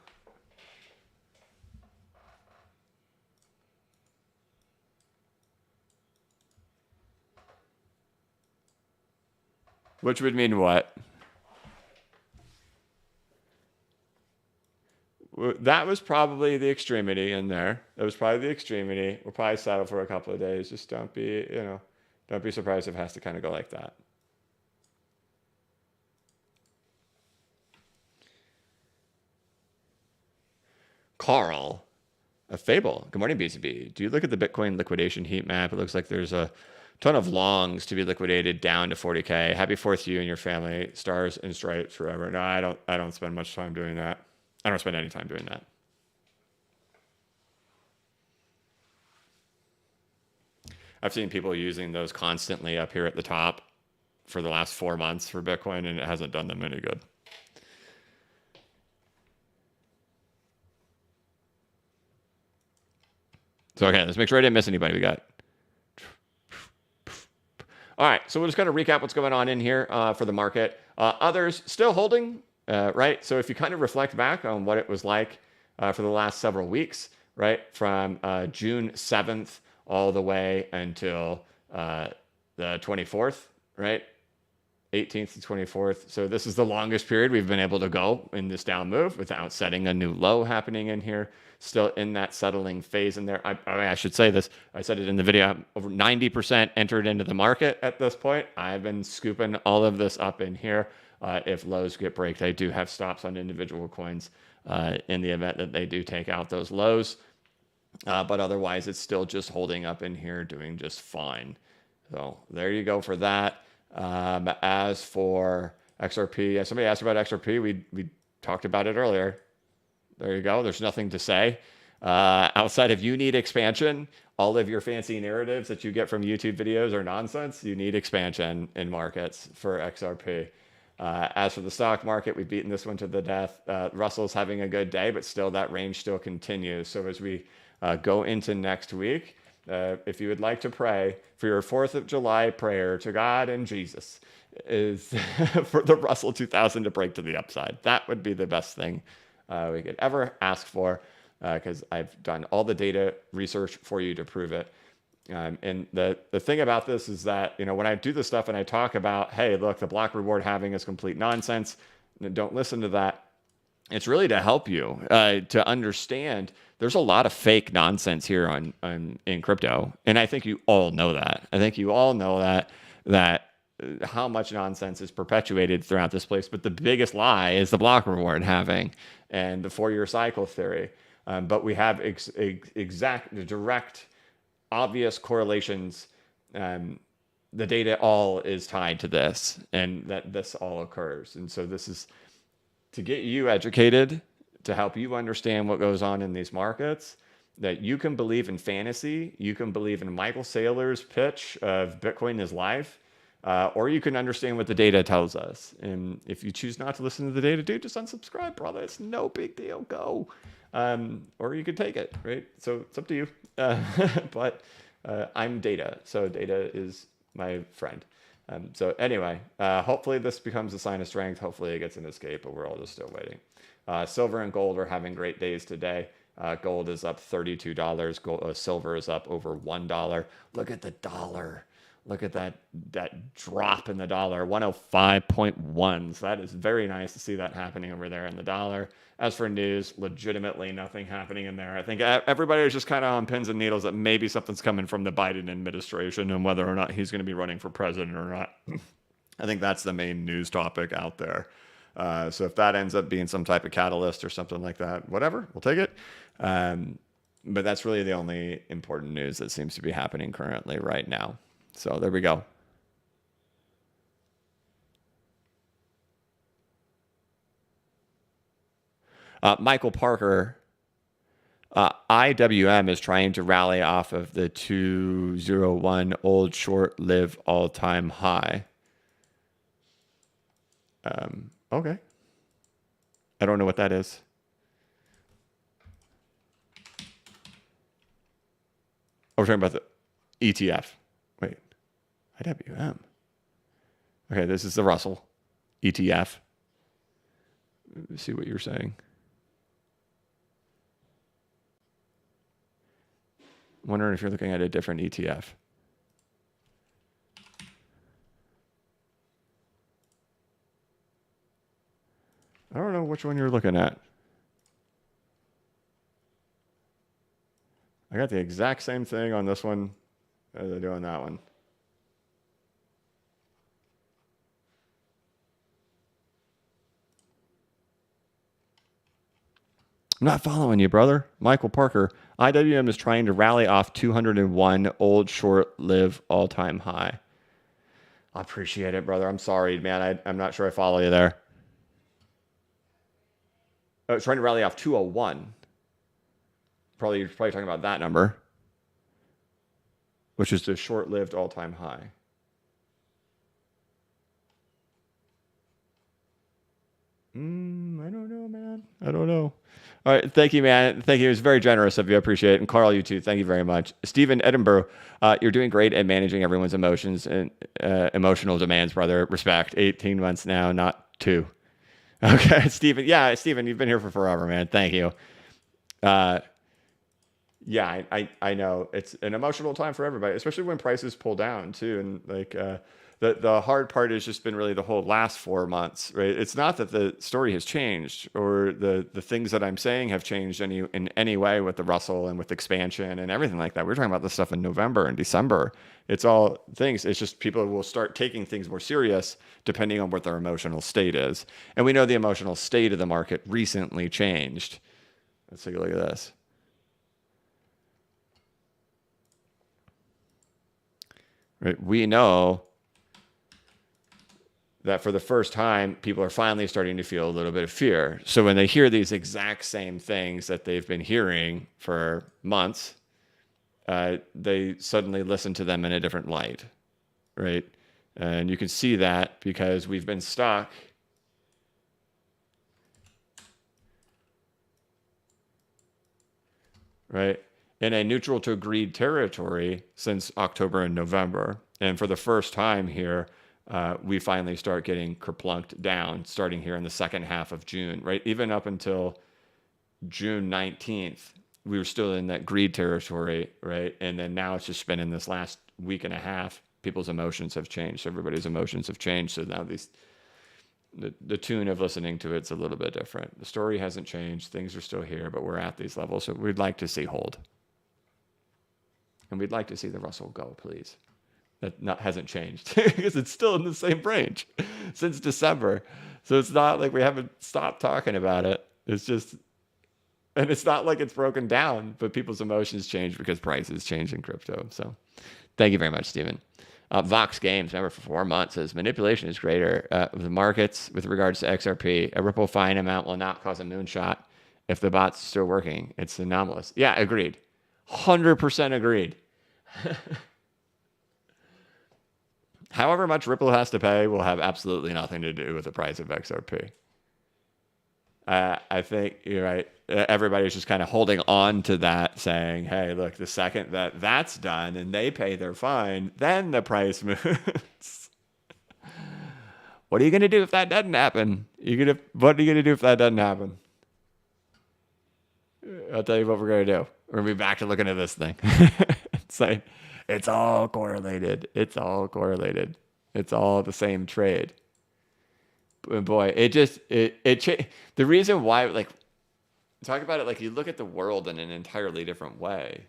Which would mean what? That was probably the extremity in there. That was probably the extremity. We'll probably settle for a couple of days. Just don't be, don't be surprised if it has to kind of go like that. Carl, a Fable. Good morning, BCB. Do you look at the Bitcoin liquidation heat map? It looks like there's a ton of longs to be liquidated down to 40K. Happy 4th to you and your family. Stars and stripes forever. No, I don't spend much time doing that. I don't spend any time doing that. I've seen people using those constantly up here at the top for the last 4 months for Bitcoin, and it hasn't done them any good. So, okay, let's make sure I didn't miss anybody. We got... All right, so we'll just kind of recap what's going on in here for the market. Others still holding, right? So if you kind of reflect back on what it was like for the last several weeks, right? From June 7th all the way until the 24th, right? 18th to 24th. So this is the longest period we've been able to go in this down move without setting a new low happening in here. Still in that settling phase in there. I should say this. I said it in the video. Over 90% entered into the market at this point. I've been scooping all of this up in here. If lows get breaked, I do have stops on individual coins in the event that they do take out those lows. But otherwise, it's still just holding up in here, doing just fine. So there you go for that. As for XRP, somebody asked about XRP. We talked about it earlier. There you go. There's nothing to say. Outside of you need expansion, all of your fancy narratives that you get from YouTube videos are nonsense. You need expansion in markets for XRP. As for the stock market, we've beaten this one to the death. Russell's having a good day, but still that range still continues. So as we go into next week, if you would like to pray for your 4th of July prayer to God and Jesus, is for the Russell 2000 to break to the upside. That would be the best thing we could ever ask for, because I've done all the data research for you to prove it. And the thing about this is that, you know, when I do this stuff and I talk about, hey, look, the block reward halving is complete nonsense, don't listen to that. It's really to help you to understand there's a lot of fake nonsense here in crypto. And I think you all know that. I think you all know that how much nonsense is perpetuated throughout this place. But the biggest lie is the block reward halving and the 4-year cycle theory. But we have exact, direct, obvious correlations. The data all is tied to this, and that this all occurs. And so this is to get you educated, to help you understand what goes on in these markets, that you can believe in fantasy, you can believe in Michael Saylor's pitch of Bitcoin is life, or you can understand what the data tells us. And if you choose not to listen to the data, dude, just unsubscribe, brother. It's no big deal. Go. Or you could take it, right? So it's up to you. But I'm data, so data is my friend. So anyway, hopefully this becomes a sign of strength. Hopefully it gets an escape, but we're all just still waiting. Silver and gold are having great days today. Gold is up $32. Gold, silver is up over $1. Look at the dollar. Look at that drop in the dollar, 105.1. So that is very nice to see that happening over there in the dollar. As for news, legitimately nothing happening in there. I think everybody is just kind of on pins and needles that maybe something's coming from the Biden administration and whether or not he's going to be running for president or not. I think that's the main news topic out there. So if that ends up being some type of catalyst or something like that, whatever, we'll take it. But that's really the only important news that seems to be happening currently right now. So there we go. Michael Parker, IWM is trying to rally off of the 201 old short live all-time high. Okay. I don't know what that is. Oh, we're talking about the ETF. Wait, IWM. Okay, this is the Russell ETF. Let's see what you're saying. I'm wondering if you're looking at a different ETF. I don't know which one you're looking at. I got the exact same thing on this one as I do on that one. I'm not following you, brother. Michael Parker. IWM is trying to rally off 201 old short-lived all-time high. I appreciate it, brother. I'm sorry, man. I'm not sure I follow you there. Oh, it's trying to rally off 201. You're probably talking about that number, which is the short-lived all-time high. I don't know, man. I don't know. All right. Thank you, man. Thank you. It was very generous of you. I appreciate it. And Carl, you too. Thank you very much. Stephen Edinburgh, you're doing great at managing everyone's emotions and emotional demands, brother. Respect. 18 months now, not 2. Okay, Stephen. Yeah, Stephen, you've been here for forever, man. Thank you. Yeah, I know it's an emotional time for everybody, especially when prices pull down too. And like the hard part has just been really the whole last 4 months, right? It's not that the story has changed or the things that I'm saying have changed in any way with the Russell and with expansion and everything like that. We're talking about this stuff in November and December. It's all things. It's just people will start taking things more serious depending on what their emotional state is. And we know the emotional state of the market recently changed. Let's take a look at this. Right? We know that for the first time, people are finally starting to feel a little bit of fear. So when they hear these exact same things that they've been hearing for months, they suddenly listen to them in a different light, right? And you can see that because we've been stuck right, in a neutral to agreed territory since October and November. And for the first time here, we finally start getting kerplunked down starting here in the second half of June, right? Even up until June 19th, we were still in that greed territory, right? And then now it's just been in this last week and a half, people's emotions have changed. Everybody's emotions have changed. So now the tune of listening to it's a little bit different. The story hasn't changed. Things are still here, but we're at these levels. So we'd like to see hold. And we'd like to see the Russell go, please. That hasn't changed because it's still in the same range since December. So it's not like we haven't stopped talking about it. It's just, and it's not like it's broken down, but people's emotions change because prices change in crypto. So thank you very much, Stephen. Vox Games, remember, for 4 months, says manipulation is greater with the markets with regards to XRP. A Ripple fine amount will not cause a moonshot if the bot's still working. It's anomalous. Yeah, agreed. 100% agreed. However much Ripple has to pay will have absolutely nothing to do with the price of XRP. I think you're right. Everybody's just kind of holding on to that, saying, hey, look, the second that that's done and they pay their fine, then the price moves. What are you going to do if that doesn't happen? What are you going to do if that doesn't happen? I'll tell you what we're going to do. We're going to be back to looking at this thing. It's like, it's all correlated. It's all correlated. It's all the same trade. And boy, the reason why, like, talk about it, like, you look at the world in an entirely different way.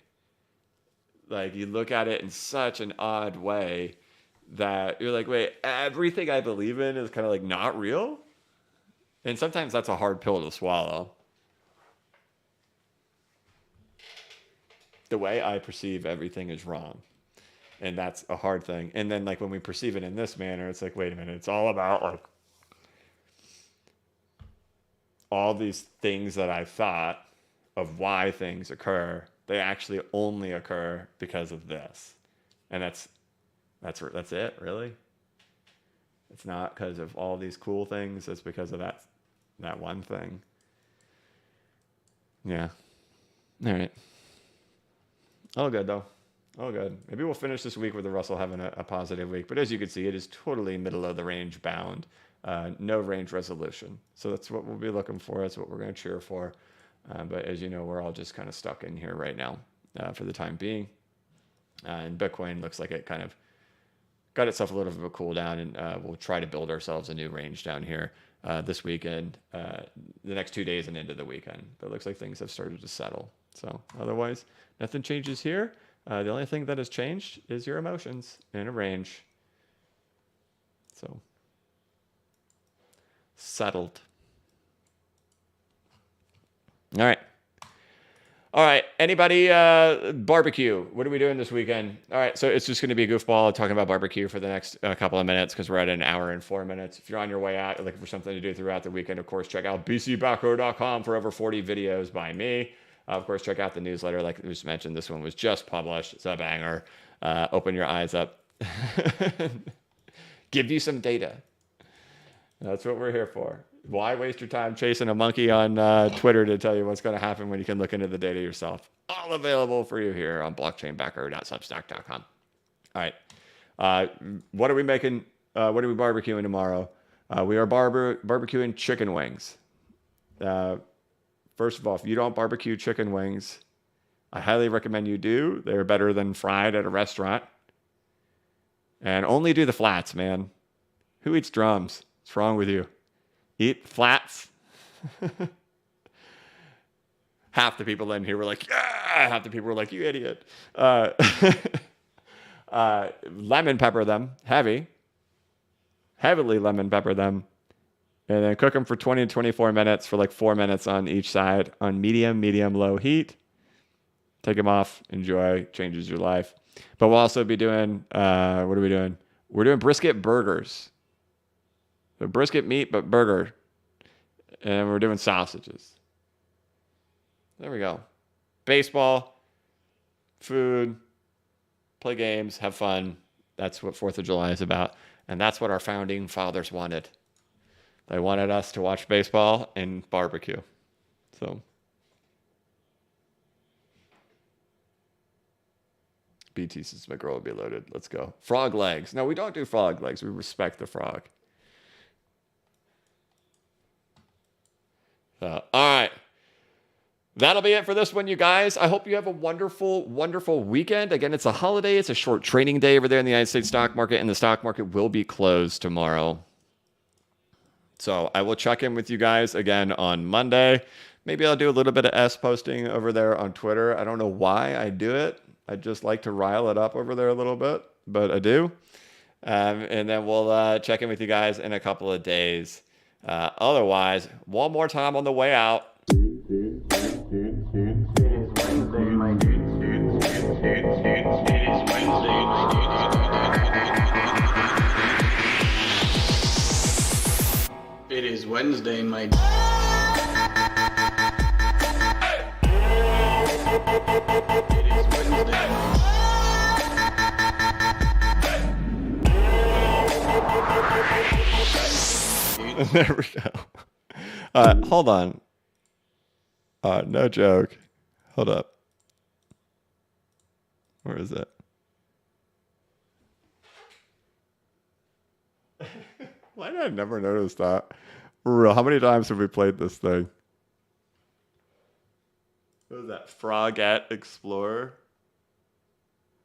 Like, you look at it in such an odd way that you're like, wait, everything I believe in is kind of like not real? And sometimes that's a hard pill to swallow. The way I perceive everything is wrong. And that's a hard thing. And then, like, when we perceive it in this manner, it's like, wait a minute, it's all about, like, all these things that I thought of why things occur, they actually only occur because of this. And that's it, really. It's not because of all these cool things. It's because of that one thing. Yeah. All right. All good, though. All good. Maybe we'll finish this week with the Russell having a positive week. But as you can see, it is totally middle of the range bound. No range resolution. So that's what we'll be looking for. That's what we're going to cheer for. But as you know, we're all just kind of stuck in here right now for the time being. And Bitcoin looks like it kind of got itself a little bit of a cool down. And we'll try to build ourselves a new range down here this weekend, the next 2 days and into the weekend. But it looks like things have started to settle. So otherwise, nothing changes here. The only thing that has changed is your emotions in a range. So settled. All right. All right. Anybody barbecue? What are we doing this weekend? All right. So it's just going to be a goofball talking about barbecue for the next couple of minutes because we're at an hour and 4 minutes. If you're on your way out, you're looking for something to do throughout the weekend, of course, check out bcbacker.com for over 40 videos by me. Of course, check out the newsletter. Like we just mentioned, this one was just published. It's a banger. Open your eyes up. Give you some data. That's what we're here for. Why waste your time chasing a monkey on Twitter to tell you what's going to happen when you can look into the data yourself? All available for you here on blockchainbacker.substack.com. All right. What are we making? What are we barbecuing tomorrow? We are barbecuing chicken wings. First of all, if you don't barbecue chicken wings, I highly recommend you do. They're better than fried at a restaurant. And only do the flats, man. Who eats drums? What's wrong with you? Eat flats. Half the people in here were like, yeah. Half the people were like, you idiot. Lemon pepper them, heavily lemon pepper them, and then cook them for 20 to 24 minutes for like 4 minutes on each side on medium, low heat. Take them off, enjoy, changes your life. But we'll also be doing, what are we doing? We're doing brisket burgers. So brisket meat, but burger. And we're doing sausages. There we go. Baseball, food, play games, have fun. That's what 4th of July is about. And that's what our founding fathers wanted. They wanted us to watch baseball and barbecue. So BT says McGraw will be loaded. Let's go. Frog legs. No, we don't do frog legs. We respect the frog. All right. That'll be it for this one, you guys. I hope you have a wonderful, wonderful weekend. Again, it's a holiday. It's a short trading day over there in the United States stock market, and the stock market will be closed tomorrow. So I will check in with you guys again on Monday. Maybe I'll do a little bit of S posting over there on Twitter. I don't know why I do it. I just like to rile it up over there a little bit, but I do. And then we'll check in with you guys in a couple of days. Otherwise, one more time on the way out. It is Wednesday, my dude. It is Wednesday. There we go. Hold on. No joke. Hold up. Where is it? Why did I never notice that? For real, how many times have we played this thing? What was that? Frogette Explorer.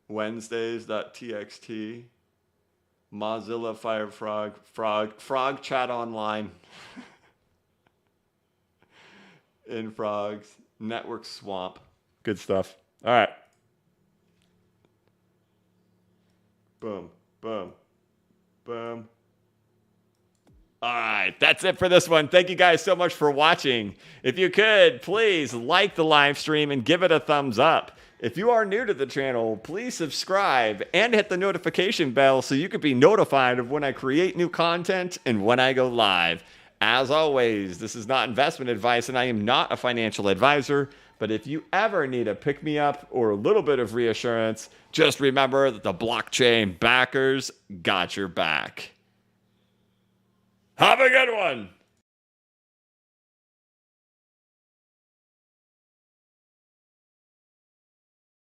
Wednesdays.txt. Mozilla Firefrog. Frog Chat Online. In Frogs. Network Swamp. Good stuff. All right. Boom. Boom. Boom. All right, that's it for this one. Thank you guys so much for watching. If you could, please like the live stream and give it a thumbs up. If you are new to the channel, please subscribe and hit the notification bell so you can be notified of when I create new content and when I go live. As always, this is not investment advice and I am not a financial advisor, but if you ever need a pick-me-up or a little bit of reassurance, just remember that the blockchain backers got your back. Have a good one.